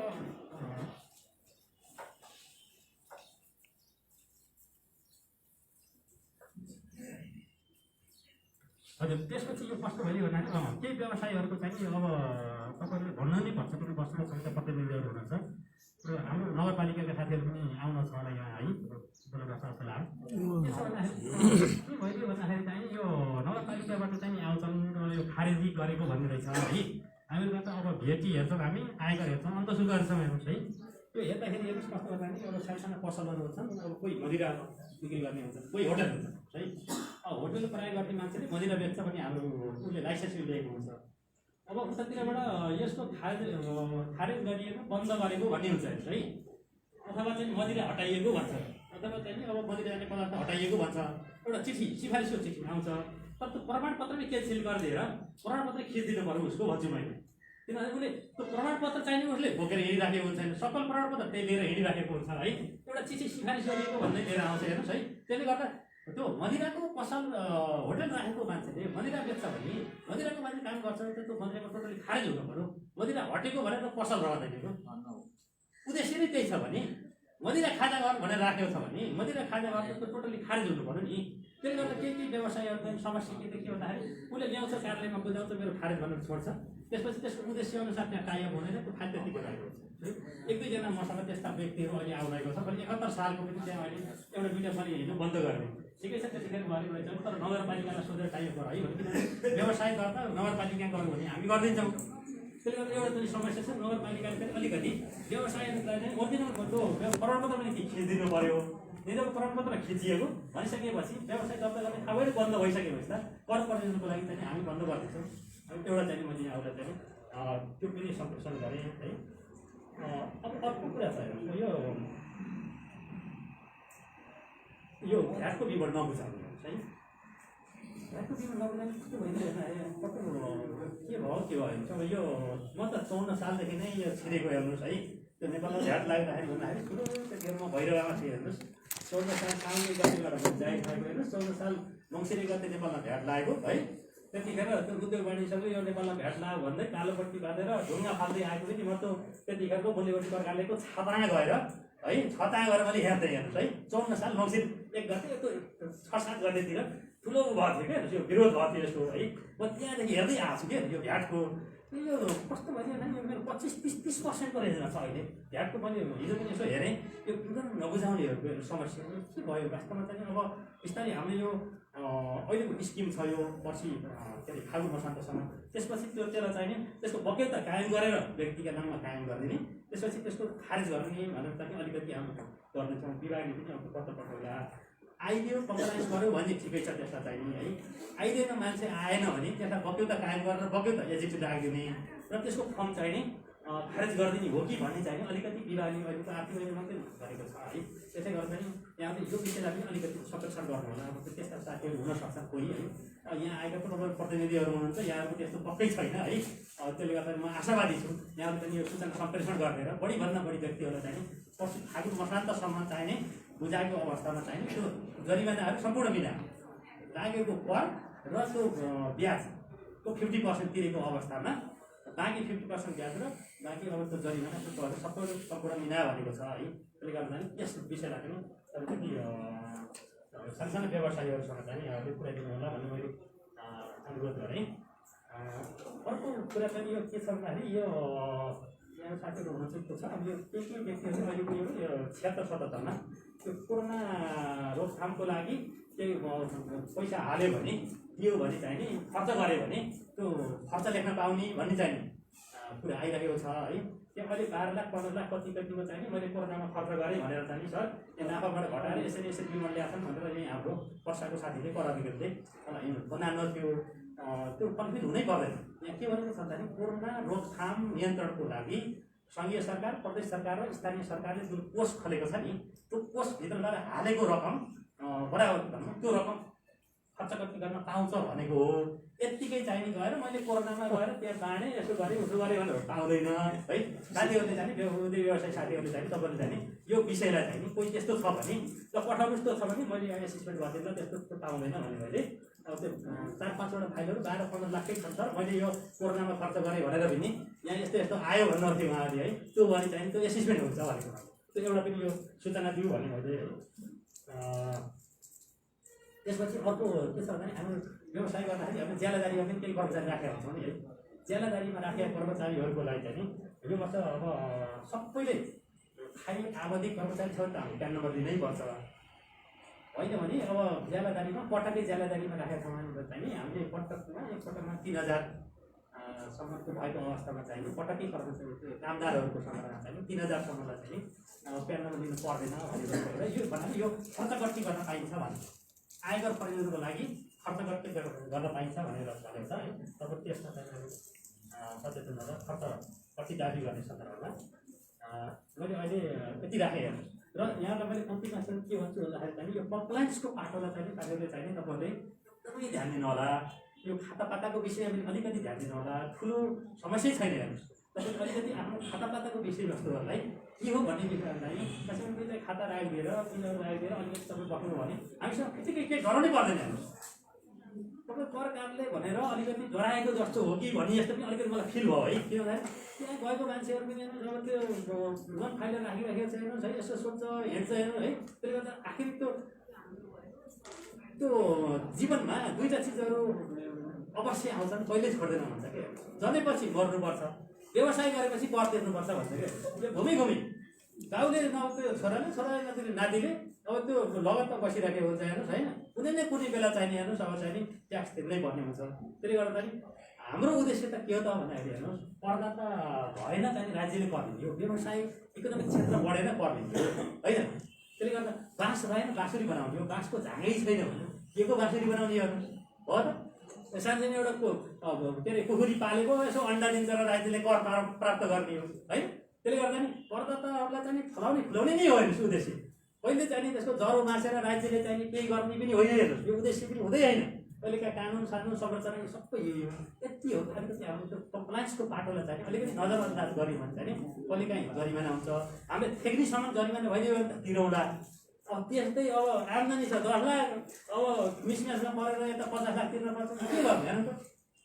हजुर, त्यसपछि यो कस्तो भयो भन्दाखेरि केही व्यवसायीहरूको चाहिँ अब तपाईँहरूले भन्नु नै पर्छ, कुनै बस्न सक्छ प्रतिनिधिहरू हुनुहुन्छ र हाम्रो नगरपालिकाका साथीहरू पनि आउन छ होला यहाँ है, बोलाउन सक्छ होला। त्यसो भन्दाखेरि के भइदियो भन्दाखेरि चाहिँ यो नगरपालिकाबाट चाहिँ आउँछन् र यो खारेजी गरेको भन्ने रहेछ है। हामीहरूमा त अब भेटी हेर्छौँ, हामी आयकर हेर्छौँ, अन्त सुरु गर्छौँ हेर्नुहोस् है। यो हेर्दाखेरि हेर्नुहोस् कस्तो भन्दाखेरि अब सानसानो पसलहरू हुन्छन्, अब कोही मदिरा बिक्री गर्ने हुन्छन्, कोही होटल हुन्छ है। होटल प्राय गर्ने मान्छेले मदिरा बेच्छ भने हाम्रो उसले लाइसेन्स लिएको हुन्छ। अब उतातिरबाट यसको खारेज गरिएको बन्द गरेको भन्ने हुन्छ है, अथवा चाहिँ मदिरा हटाइएको भन्छ, अथवा चाहिँ अब मदिरा जाने पदार्थ हटाइएको भन्छ। एउटा चिठी सिफारिसको चिठी आउँछ, तर त्यो प्रमाणपत्रले क्यान्सल गरिदिएर प्रमाणपत्र खिचिदिनु पर्यो उसको भन्छु मैले। किनभने उसले त्यो प्रमाणपत्र चाहिने उसले बोकेर हिँडिराखेको हुन्छ, सकल प्रमाणपत्र त्यही लिएर हिँडिराखेको हुन्छ है। एउटा चिठी सिफारिस गरिएको भन्दै लिएर आउँछ हेर्नुहोस् है। त्यसले गर्दा त्यो मदिराको पसल होटल राखेको मान्छेले मदिरा बेच्छ भने मदिराको मान्छे काम गर्छ भने त्यो मदिराको टोटली खारेज हुनु पऱ्यो। मदिरा हटेको भनेर पसल रहँदैन, उद्देश्य नै त्यही छ भने मदिरा खाजा घर भनेर राखेको छ भने मदिरा खाजा घर त्यो टोटली खारेज हुनु पऱ्यो नि। त्यसले गर्दा केही व्यवसायहरूको समस्या के देखियो भन्दाखेरि उसले ल्याउँछ कार्यालयमा बुझाउँछ मेरो खारेज भनेर छोड्छ त्यसपछि त्यसको उद्देश्य अनुसार त्यहाँ कायम हुँदैन त्यो फाइल त्यति गराएको हुन्छ एक दुईजना मसँग त्यस्ता व्यक्तिहरू अहिले आउरहेको छ भने 71 सालको पनि त्यहाँ अहिले एउटा दुईवटा पनि हिजो बन्द गर्ने ठिकै छ त्यतिखेर गरेको रहेछ तर नगरपालिकालाई सोधेर टाइम गर है किनभने व्यवसाय गर्दा नगरपालिका गर्नु भने हामी गरिदिन्छौँ त्यसले गर्दा एउटा पनि समस्या छ नगरपालिकाले पनि अलिकति व्यवसायलाई चाहिँ ओरिजिनल त्यो प्रमाणपत्र पनि खिचिदिनु पऱ्यो निजको प्रमाणपत्र खिचिएको भनिसकेपछि व्यवसाय दर्ता गर्ने आफैले बन्द भइसकेपछि त कर परियोजनाको लागि चाहिँ हामी बन्द गर्दैछौँ एउटा चाहिँ मैले यहाँलाई चाहिँ त्यो पनि सम्प्रेषण गरेँ है अब अर्को कुरा छ यो भ्याटको विवरण नबुझाउने है भ्याटको विवरण नबुझाउने कस्तो भइरहेको के भयो अब यो म त 54 सालदेखि नै यो छिरेको हेर्नुहोस् है त्यो नेपालमा भ्याट लाग्दाखेरि भन्दाखेरि ठुलो त्यतिखेर म भैरवामा थिएँ हेर्नुहोस् 14 साल साउनले गते गरेर जाहेर भएको हेर्नुहोस् 14 साल मङ्सिरे गते नेपालमा भ्याट लागेको है त्यतिखेर त्यो उद्योग वाणिज्यले यो नेपालमा भ्याट लाग्यो भन्दै कालोपट्टि बाँधेर ढुङ्गा फाल्दै आएको पनि म त त्यतिखेरको बोलीवटी सरकारलेको छाता गएर है छता गएर मैले हेर्दै हेर्नुहोस् है 54 साल मङ्सिर 1 गते त्यो 6-7 गतेतिर ठुलो भएको थियो क्या यो विरोध भएको थियो यसको है म त्यहाँदेखि हेर्दै आएको छु क्या यो भ्याटको यो कस्तो भयो भने यो मेरो 25-30% रहेछ अहिले भ्याटको मैले हिजो पनि यसो हेरेँ यो एकदम नबुझाउनेहरूको समस्या के भयो वास्तवमा चाहिँ अब बिस्तारै हामीले यो अहिलेको स्किम छ यो पछि के अरे फागुन मसान्तसम्म त्यसपछि त्यसलाई चाहिँ नि त्यसको बकेता कायम गरेर व्यक्तिका नाममा कायम गरिदिने त्यसपछि त्यसको खारेज गर्ने भनेर चाहिँ अलिकति हामी गर्दैछौँ विभागले पनि अब पत्र पठाउला आइदियो कम्प्लाइन्स गर्यो भने ठिकै छ त्यसलाई चाहिँ नि है आइदिएन मान्छे आएन भने त्यसलाई बक्यौता कायम गरेर बक्यौता एजिट राखिदिने र त्यसको फर्म चाहिँ नि खारेज गरिदिने हो कि भन्ने चाहिँ अलिकति विभागले अहिलेको आर्थिक अहिले मात्रै गरेको छ है त्यसै गर्दा पनि यहाँ यो विषयलाई पनि अलिकति संरक्षण गर्नु होला अब त्यस्ता साथीहरू हुनसक्छ कोही है यहाँ आएका तपाईँ प्रतिनिधिहरू हुनुहुन्छ यहाँहरूको त्यस्तो पक्कै छैन है त्यसले गर्दा म आशावादी छु यहाँहरू पनि यो सूचना सम्प्रेषण गरेर बढीभन्दा बढी व्यक्तिहरूलाई चाहिँ पछि फागुन मसान्तसम्म चाहिने बुझाएको अवस्थामा चाहिँ त्यो जरिमानाहरू सम्पूर्ण बिना लागेको कर र त्यो ब्याजको 50% तिरेको अवस्थामा बाँकी 50% ब्याज र बाँकी अब त्यो जरिमाना त्यो सम्पूर्ण मिना भनेको छ है त्यसले गर्दा यस विषयलाई पनि अलिकति सानसानो व्यवसायीहरूसँग चाहिँ यहाँहरूले पुऱ्याइदिनु होला भन्ने मैले अनुरोध गरेँ अर्को कुरा पनि यो के छ भन्दाखेरि यो यहाँ साथीहरू हुन चाहिँ छ अब यो केही व्यक्तिहरू अहिलेको यो 76-77मा त्यो कोरोना रोकथामको लागि केही पैसा हाल्यो भने दियो भने चाहिँ नि खर्च गऱ्यो भने त्यो खर्च लेख्न पाउने भन्ने चाहिँ नि कुरा आइरहेको छ है त्यो अहिले 12 लाख 15 लाख कतिको चाहिँ नि मैले कोरोनामा खर्च गरेँ भनेर चाहिँ सर यो नाफाबाट घटाएर यसरी बिमल ल्याछन् भनेर यहीँ हाम्रो वर्षाको साथीले कराविगतले बनाउन त्यो कन्फ्युज हुनै पर्दैन यहाँ के भनेको छ भन्दाखेरि कोरोना रोकथाम नियन्त्रणको लागि सङ्घीय सरकार प्रदेश सरकार र स्थानीय सरकारले जुन कोष खोलेको छ नि त्यो कोषभित्रबाट हालेको रकम बराबर भनौँ त्यो रकम खर्च कति गर्न पाउँछ भनेको हो यत्तिकै चाहिने गएर मैले कोरोनामा गएर त्यहाँ बाँडेँ यसो गरेँ उसो गरेँ भनेर पाउँदैन है साथीहरूले चाहिँ व्यवसाय साथीहरूले चाहिँ तपाईँले चाहिँ यो विषयलाई चाहिँ कोही त्यस्तो छ भने र पठाउनु जस्तो छ भने मैले एसेसमेन्ट गरिदिँदा त्यस्तो पाउँदैन भने मैले अब त्यो 4-5वटा फाइलहरू 12-15 लाखकै छ सर मैले यो कोरोनामा खर्च गरेँ भनेर पनि यहाँ यस्तो यस्तो आयो भन्नुहुन्थ्यो उहाँले है त्यो भने चाहिँ त्यो एसेसमेन्ट हुन्छ भनेको त्यो एउटा पनि यो सूचना दिउँ भने मैले है त्यसपछि अर्को के छ भने हाम्रो व्यवसाय गर्दाखेरि हामीले ज्यालादारीमा पनि केही कर्मचारी राखेका हुन्छौँ नि है ज्यालादारीमा राखेका कर्मचारीहरूको लागि चाहिँ यो वर्ष अब सबैले खाली आवधिक कर्मचारी छ भने त हामी प्यान नम्बर दिनै पर्छ होइन भने अब ज्यालादारीमा पटकै ज्यालादारीमा राखेका छौँ भने चाहिँ हामीले एकपटकमा 3000 सम्मको भएको अवस्थामा चाहिँ पटकै कर्मचारी कामदारहरूको सङ्ख्या चाहिँ 3000 सम्मलाई चाहिँ प्यान नम्बर दिनु पर्दैन भनेर यो भन्नाले यो खर्च कति गर्न पाइन्छ भने आयकर परियोजनाको लागि खर्च कति गर्न पाइन्छ भनेर भनेको छ है तब त्यसमा चाहिँ सचेतन भएर खर्च कति दाबी गर्ने सन्दर्भमा मैले अहिले यति राखेँ हेर्नुहोस् र यहाँलाई मैले अन्तिममा चाहिँ के भन्छु भन्दाखेरि चाहिँ यो कम्प्लायन्सको पाटोलाई चाहिँ कार्यले चाहिँ तपाईँहरूले एकदमै ध्यान दिनु होला यो खातापाताको विषयमा पनि अलिकति ध्यान दिनु होला ठुलो समस्या छैन हेर्नुहोस् तपाईँले अलिकति आफ्नो खातापाताको विषयवस्तुहरूलाई के हो भन्ने विषयलाई कसैले चाहिँ खाता राखिदिएर पिनहरू राखिदिएर अलिकति तपाईँ बस्नु भने हामीसँग त्यतिकै केही डराउनै पर्दैन हेर्नुहोस् तपाईँ कर कार्यालय भनेर अलिकति डराएको जस्तो हो कि भन्ने जस्तो पनि अलिकति मलाई फिल भयो है के भन्दाखेरि त्यहाँ गएको मान्छेहरू पनि जब त्यो लोन फाइलहरू राखिराखेको छ हेर्नुहोस् है यसो सोध्छ हेर्छ हेर्नु है त्यसले गर्दा आखिर त्यो त्यो जीवनमा दुईवटा चिजहरू अवश्य आउँछन्, कहिले छोड्दैन भन्छ क्या। जन्मेपछि मर्नुपर्छ, व्यवसाय गरेपछि कर तिर्नुपर्छ भन्छ क्या। यो घुमी बाउले त्यो छोराले नातिले अब त्यो लगतमा बसिराखेको हुन्छ हेर्नुहोस् होइन, कुनै न कुनै बेला चाहिने हेर्नुहोस् अब चाहिँ नि ट्याक्स तिर्नै पर्ने हुन्छ। त्यसले गर्दा पनि हाम्रो उद्देश्य त के हो त भन्दाखेरि हेर्नुहोस्, पर्दा त भएन चाहिँ राज्यले पर्ने हो, व्यवसाय इकोनोमिक क्षेत्र बढेर पर्ने होइन। त्यसले गर्दा बाँस रहेन बाँसुरी बनाउने हो, बाँसको झाँगै छैन भने के को बाँसुरी बनाउने हेर्नुहोस् हो त। सानसानो एउटा के अरे कुखुरी पालेको यसो अन्डा दिन्छ र राज्यले कर प्राप्त गर्ने हो होइन। त्यसले गर्दा नि करदाताहरूलाई चाहिँ फलाउने फुलाउने नै हो हेर्नुहोस् उद्देश्य। कहिले चाहिँ नि त्यसको जरो मासेर राज्यले चाहिँ केही गर्ने पनि होइन हेर्नुहोस्, यो उद्देश्य पनि हुँदै होइन। अहिलेका कानुन संरचना यो सबै यही हो। यति हो अलिकति हाम्रो त्यो कम्प्लायन्सको पाटोलाई चाहिँ अलिकति नजरअन्दाज गऱ्यो भने चाहिँ कहिले काहीँ जरिमाना हुन्छ। हामीले थेग्रीसम्म जरिमाना भइदियो भने त तिरौँला। अब त्यस्तै अब आम्दानी छ 10 लाख, अब मिसम्याचमा परेर यता 50 लाख तिर्न पर्छ, के गर्ने हेर्नु त।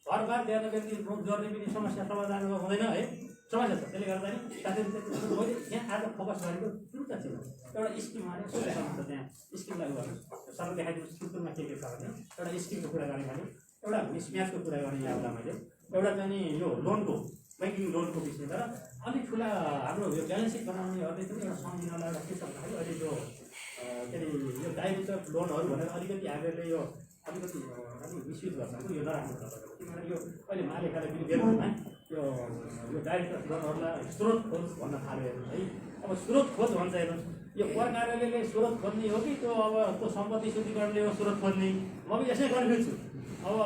घरबार दिएर व्यक्ति गर्ने पनि समस्या समाधान हुँदैन है, समस्या छ। त्यसले गर्दा नि साथीहरू मैले यहाँ आज फोकस गरेको दुईवटा चिज एउटा स्किम आयो, सुरु समस्या त्यहाँ स्किमलाई गर्नु सबै देखाइदिनु सुरुमा के छ भने एउटा स्किमको कुरा गर्ने भने एउटा मिसम्याचको कुरा गर्ने यहाँलाई मैले एउटा चाहिँ नि यो लोनको ब्याङ्किङ लोनको विषय तर अलिक ठुला हाम्रो यो ब्यालेन्स सिट बनाउनेहरूले पनि एउटा सम्झिनलाई एउटा के छ भन्दाखेरि अहिले यो के अरे यो डाइरेक्ट लोनहरू भनेर अलिकति हामीहरूले यो अलिकति अलिक मिसयुज गर्छ यो नराम्रो छ। किनभने यो अहिले मालिकहरूले पनि बेलुनमा यो डाइरेक्ट लोनहरूलाई स्रोत खोज भन्न थाल्यो है। अब स्रोत खोज भन्छ हेर्नुहोस्, यो कर कार्यालयले स्रोत खोज्ने हो कि त्यो अब त्यो सम्पत्ति शुद्धिकरणले हो स्रोत खोज्ने, म पनि यसै कन्फ्युज छु। अब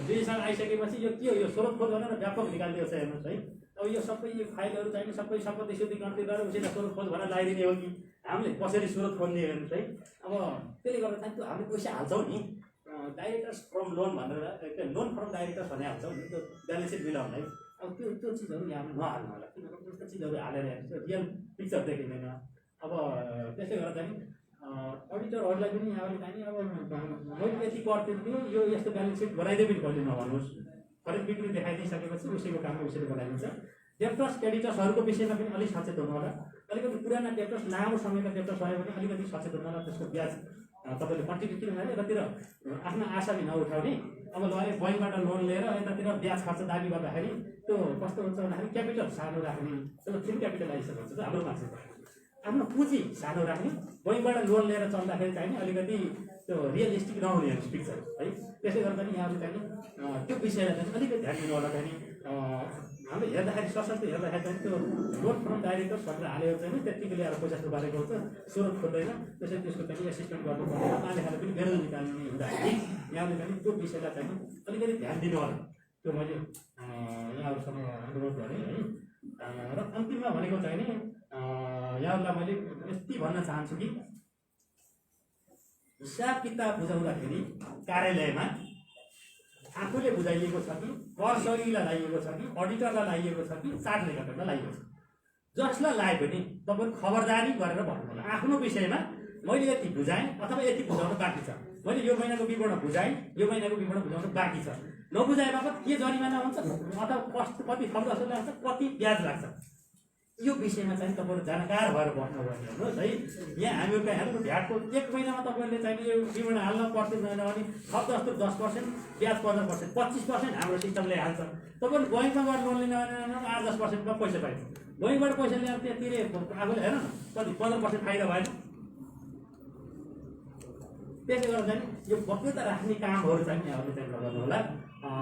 डिजिटल आइसकेपछि यो के हो, यो स्रोत खोज भनेर व्यापक निकालिदिएको छ हेर्नुहोस् है। अब यो सबै यो फाइलहरू चाहिने सबै सम्पत्ति शुद्धिकरणले गरेर उसैलाई स्रोत खोज भनेर लगाइदिने हो कि हामीले कसरी स्रोत खोज्ने हेर्नुहोस् है। अब त्यसले गर्दा चाहिँ त्यो हामीले पैसा हाल्छौँ नि डाइरेक्टर्स फ्रम लोन भनेर लोन फ्रम डाइरेक्टर्स भने हाल्छौँ नि त्यो ब्यालेन्स सिट मिलाउनलाई। अब त्यो चिजहरू यहाँ नहाल्नु होला, किनभने त्यस्तो चिजहरू हालेर हेर्नुहोस् रियल पिक्चर देखिँदैन। अब त्यसले गर्दा चाहिँ अडिटरहरूलाई पनि यहाँले चाहिँ अब मैले यति कर तिर्दियो यो यस्तो ब्यालेन्स सिट बनाइदिए पनि कहिले नभन्नुहोस्। खरिद बिक्री देखाइदिइसकेपछि उसैको काममा उसैले बनाइदिन्छ। डेप्टर्स क्रेडिटर्सहरूको विषयमा पनि अलिक सचेत हुनु होला। अलिकति पुराना डेप्टर्स लामो समयका डेप्टर्स भयो भने अलिकति सचेत हुनु होला। त्यसको ब्याज तपाईँले कन्टिन्यू किनभने यतातिर आफ्नो आशा पनि नउठाउने। अब ल बैङ्कबाट लोन लिएर यतातिर ब्याज खर्च दाबी गर्दाखेरि त्यो कस्तो हुन्छ भन्दाखेरि क्यापिटल सानो राख्ने, त्यो फिल्म क्यापिटलाइजेसन भन्छ हाम्रो मान्छे आफ्नो पुँजी सानो राख्ने, बैङ्कबाट लोन लिएर चल्दाखेरि चाहिँ अलिकति त्यो रियलिस्टिक नहुने हेर्नुहोस् पिक्चर है। त्यसले गर्दा नि यहाँले चाहिँ त्यो विषयलाई चाहिँ अलिकति ध्यान दिनु होला। चाहिँ हामीले हेर्दाखेरि सशक्त हेर्दाखेरि चाहिँ त्यो लोन फ्रम डाइरेक्टर्स भनेर हालेको चाहिँ त्यत्तिकै ल्याएर पैसा सुधारेको हुन्छ, स्रोत खोज्दैन। त्यसरी त्यसको चाहिँ एसिस्टेन्ट गर्नु पर्दैन, मालिकहरूले पनि बेरोजगार निकाल्ने हुँदाखेरि यहाँले चाहिँ त्यो विषयलाई चाहिँ अलिकति ध्यान दिनु होला। त्यो मैले यहाँहरूसँग अनुरोध गरेँ है। र अन्तिममा भनेको चाहिँ नि यहाँहरूलाई मैले यति भन्न चाहन्छु कि हिसाब किताब बुझाउँदाखेरि कार्यालयमा आफूले बुझाइएको छ कि कर्सरीलाई लाइएको छ कि अडिटरलाई लाइएको छ कि चार्ट लेखकहरूलाई लाइएको छ, जसलाई लाए पनि तपाईँहरू खबरदारी गरेर भन्नु होला। आफ्नो विषयमा मैले यति बुझाएँ अथवा यति बुझाउनु बाँकी छ, मैले यो महिनाको विवरण बुझाएँ यो महिनाको विवरण बुझाउनु बाँकी छ, नबुझाए बापत के जरिमाना हुन्छ अथवा कति थप असुल लाग्छ कति ब्याज लाग्छ, यो विषयमा चाहिँ तपाईँहरू जानकार भएर बस्नुभयो हेर्नुहोस् है। यहाँ हामीहरूको हेर्नु भ्याटको 1 महिनामा तपाईँहरूले चाहिँ यो विवरण हाल्न पर्दैन भने थप जस्तो 10%, ब्याज 15%, 25% हाम्रो सिस्टमले हाल्छ। तपाईँले बैङ्कमा गएर लोन लिन भने 8-10%मा पैसा पाइन्छ, बैङ्कबाट पैसा ल्याएर त्यहाँ तिरे आफूले हेर न कति 15% फाइदा भएन। त्यसले गर्दा चाहिँ यो बक्यता राख्ने कामहरू चाहिँ यहाँहरूले चाहिँ गर्नु होला।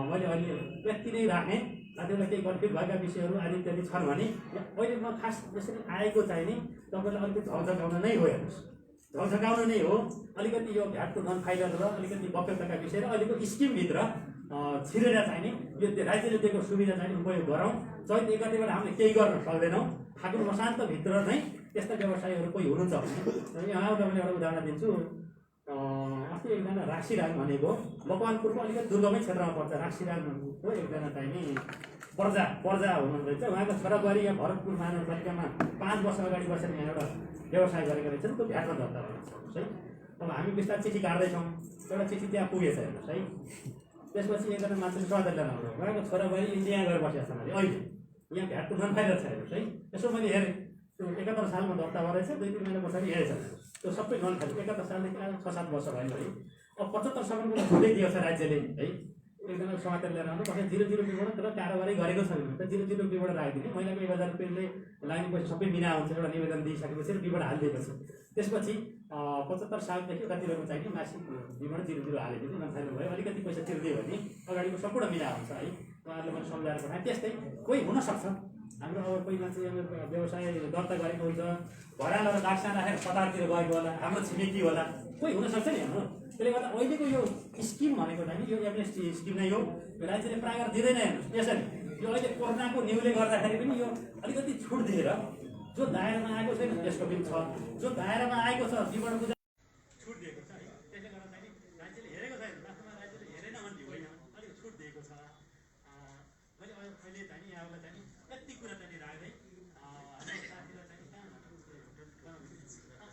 मैले अहिले यति नै राखेँ। साथीहरूलाई केही कन्फ्लिक्ट भएका विषयहरू आदि इत्यादि छन् भने अहिले म खास यसरी आएको चाहिँ नि तपाईँलाई अलिकति झकझकाउन नै हो हेर्नुहोस्, झकझकाउनु नै हो। अलिकति यो भ्याटको नन फाइलर र अलिकति बक्यताका विषय र अहिलेको स्किमभित्र छिरेर चाहिँ नि यो राज्यले दिएको सुविधा चाहिँ उपयोग गरौँ। चैत 1 गतेबाट हामीले केही गर्न सक्दैनौँ। ठाकुर मसान्तभित्र नै त्यस्ता व्यवसायहरू कोही हुनुहुन्छ भने यहाँ तपाईँले एउटा उदाहरण दिन्छु। अस्ति एकजना राक्षीराङ भनेको मकवानपुरको अलिकति दुर्गमै क्षेत्रमा पर्छ। राक्षीराङको एकजना चाहिँ नि पर्जा हुनुहुँदैछ। उहाँको छोराबुहारी यहाँ भरतपुर महानगरपालिकामा 5 वर्ष अगाडि बसेर यहाँ एउटा व्यवसाय गरेको रहेछन्, त्यो भ्याटमा दर्ता गर्नुहोस् है। अब हामी बिस्तारै चिठी काट्दैछौँ, एउटा चिठी त्यहाँ पुगेछ हेर्नुहोस् है। त्यसपछि एकजना मान्छेले सदर ल्याउनु भयो, उहाँको छोराबुहारी यहाँ गएर बसेको छन् अरे अहिले यहाँ भ्याटको नन फाइलर छ हेर्नुहोस् है। यसो मैले हेरेँ त्यो 71 सालमा दर्ता गरेछ, 2-3 महिना पछाडि हेरेछ त्यो सबै नन फाइलर 71 सालदेखि 6-7 वर्ष भयो है। अब 75 सम्मको छुट्टै दिएको छ राज्यले है। एकदमै समाचार लिएर आउनु कसै 00 बिबाट तर कारोबारै गरेको छैन भने त 00 बिबाट राखिदिने। महिनाको 1000 रुपियाँले लाग्ने पैसा सबै बिना हुन्छ एउटा निवेदन दिइसकेपछि बिबाट हालिदिएको छ। त्यसपछि 75 सालदेखि कति रुपियाँ चाहिने मासिक बिबाट 00 हालिदिने नथाल्नु भयो। अलिकति पैसा तिर्दियो भने अगाडिको सम्पूर्ण बिना हुन्छ है। उहाँहरूले मैले सम्झाएर पठाएँ। त्यस्तै कोही हुनसक्छ हाम्रो अब कोही मान्छे व्यवसाय दर्ता गरेको हुन्छ, भराल र दाक्सा राखेर कतारतिर गएको होला, हाम्रो छिमेकी होला, कोही हुनसक्छ नि हाम्रो। त्यसले गर्दा अहिलेको यो स्किम भनेको चाहिँ यो एमएसटी स्किम नै हो। राज्यले प्रायः दिँदैन हेर्नुहोस्। यसरी यो अहिले कोरोनाको न्युले गर्दाखेरि पनि यो अलिकति छुट दिएर जो दायरामा आएको छैन त्यसको पनि छ, जो दायरामा आएको छ जीवन बुझा छुट दिएको छ है। त्यसले गर्दा चाहिँ राज्यले हेरेको छैन, वास्तवमा राज्यले हेरेन भन्ने होइन, अलिक छुट दिएको छ। मैले अहिले चाहिँ यहाँलाई चाहिँ यति कुरा चाहिँ राख्दै हाम्रो साथीलाई चाहिँ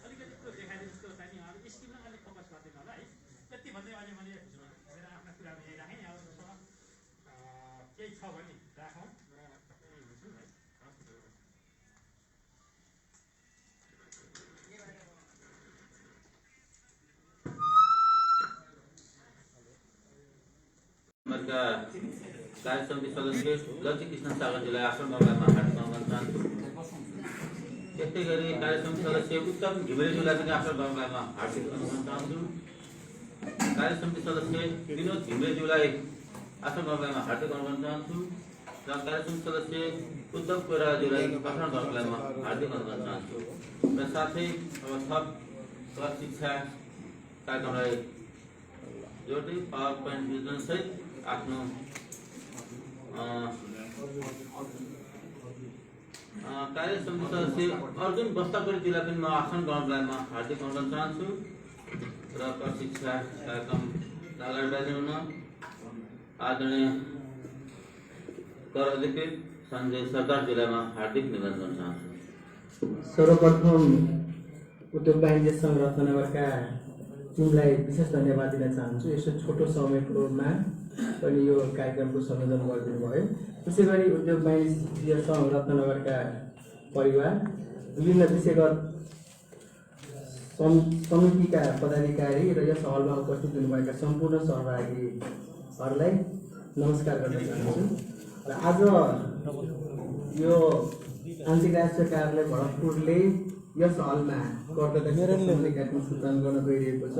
अलिकति त्यो देखाइदिनु जस्तो चाहिँ उहाँले स्किममा अलिक फोकस गरिदिनु होला है। यति भन्दै अहिले मैले मेरो आफ्ना कुराहरू यही राखेँ। यहाँहरूसँग केही छ भने राखौँ र यही हुन्छु है। का कार्य समिति सदस्य लक्ष्य कृष्ण सागरजीलाई आफ्नो मामलामा हार्दिक अनुमोदन चाहन्छु। त्यस्तै गरी कार्य समिति सदस्य उत्तम घिमिरेज्यूलाई पनि आफ्नो मामलामा हार्दिक अनुमोदन चाहन्छु। कार्य समिति सदस्य विनोद घिमिरेज्यूलाई आफ्नो मामलामा हार्दिक अनुमोदन चाहन्छु र कार्य समिति सदस्य उद्धव कोइरालाज्यूलाई आफ्नो मामलामा हार्दिक अनुमोदन चाहन्छु। र साथै अब थप शिक्षा कार्यक्रमलाई जोड्दै पावर पोइन्ट प्रेजेन्टेसनसहित आफ्नो कार्य समिति सदस्य अर्जुन बस्ताकोरीजीलाई पनि म आसन गराउनलाई हार्दिक अनुरोध चाहन्छु र प्रशिक्षा कार्यक्रम अगाडि बढाउन आदरणीय कर अधिकृत सञ्जय सरदारजीलाई म हार्दिक निवेदन गर्न चाहन्छु। सर्वप्रथम उद्योग वाणिज्य सङ्घ रत्नगरका टिमलाई विशेष धन्यवाद दिन चाहन्छु। यसो छोटो समयमा पनि यो कार्यक्रमको संयोजन गरिदिनु भयो। त्यसै गरी उद्योग वाणिज्य सङ्घ रत्नगरका परिवार, विभिन्न विषयगत समितिका पदाधिकारी र यस हलमा उपस्थित हुनुभएका सम्पूर्ण सहभागीहरूलाई नमस्कार गर्न चाहन्छु। र आज यो अन्तर्राष्ट्रिय कार्यालय भरतपुरले यस हलमा करदाता कार्यक्रम सञ्चालन गर्न गइरहेको छ।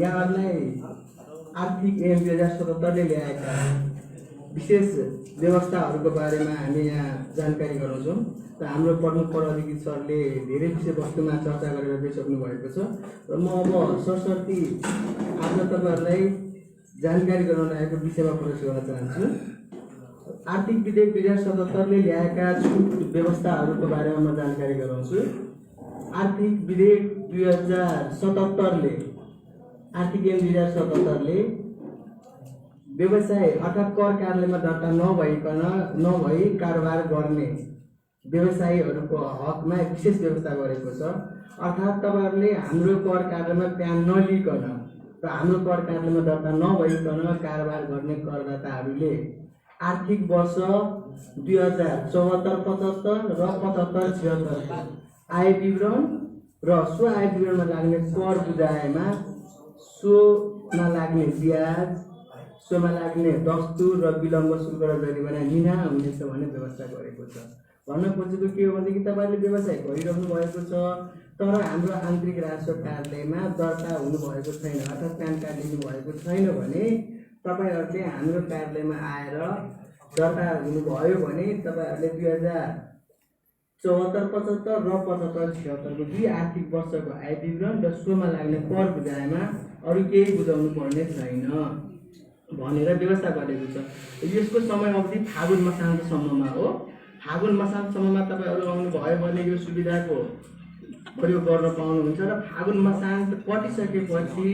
यहाँहरूलाई आर्थिक ऐन 2077ले ल्याएका विशेष व्यवस्थाहरूको बारेमा हामी यहाँ जानकारी गराउँछौँ र हाम्रो प्रमुख कर अधिकृत सरले धेरै विषयवस्तुमा चर्चा गरेर गइसक्नु भएको छ। र म अब सरसर्ती आज तपाईँहरूलाई जानकारी गराउन लागेको विषयमा प्रवेश गर्न चाहन्छु। आर्थिक विधेयक 2077ले ल्याएका छुट व्यवस्थाहरूको बारेमा म जानकारी गराउँछु। आर्थिक विधेयक 2077ले आर्थिक ऐन 2077ले व्यवसाय अर्थात् कर कार्यालयमा दर्ता नभई कारोबार गर्ने व्यवसायीहरूको हकमा विशेष व्यवस्था गरेको छ। अर्थात् तपाईँहरूले हाम्रो कर कार्यालयमा प्यान नलिकन र हाम्रो कर कार्यालयमा दर्ता नभइकन कारोबार गर्ने करदाताहरूले आर्थिक वर्ष 2074-75 र 75-76 आय विवरण र सो आय विवरणमा लाग्ने कर बुझाएमा सोमा लाग्ने ब्याज, सोमा लाग्ने दस्तुर र विलम्ब शुल्क र जरिवाना निना हुनेछ भन्ने व्यवस्था गरेको छ। भन्न खोजेको के हो भनेदेखि तपाईँले व्यवसाय गरिरहनु भएको छ तर हाम्रो आन्तरिक राजस्व कार्यालयमा दर्ता हुनुभएको छैन अर्थात् प्यान कार्ड लिनुभएको छैन भने तपाईँहरूले हाम्रो कार्यालयमा आएर दर्ता हुनुभयो भने तपाईँहरूले 2074-75 र 75-76 को 2 आर्थिक वर्षको आय विवरण र सोमा लाग्ने कर बुझाएमा अरू केही बुझाउनु पर्ने छैन भनेर व्यवस्था गरेको छ। यसको समय अवधि फागुन मसान्तसम्ममा हो। फागुन मसान्तसम्ममा तपाईँहरू आउनुभयो भने यो सुविधाको प्रयोग गर्न पाउनुहुन्छ र फागुन मसान्त कटिसकेपछि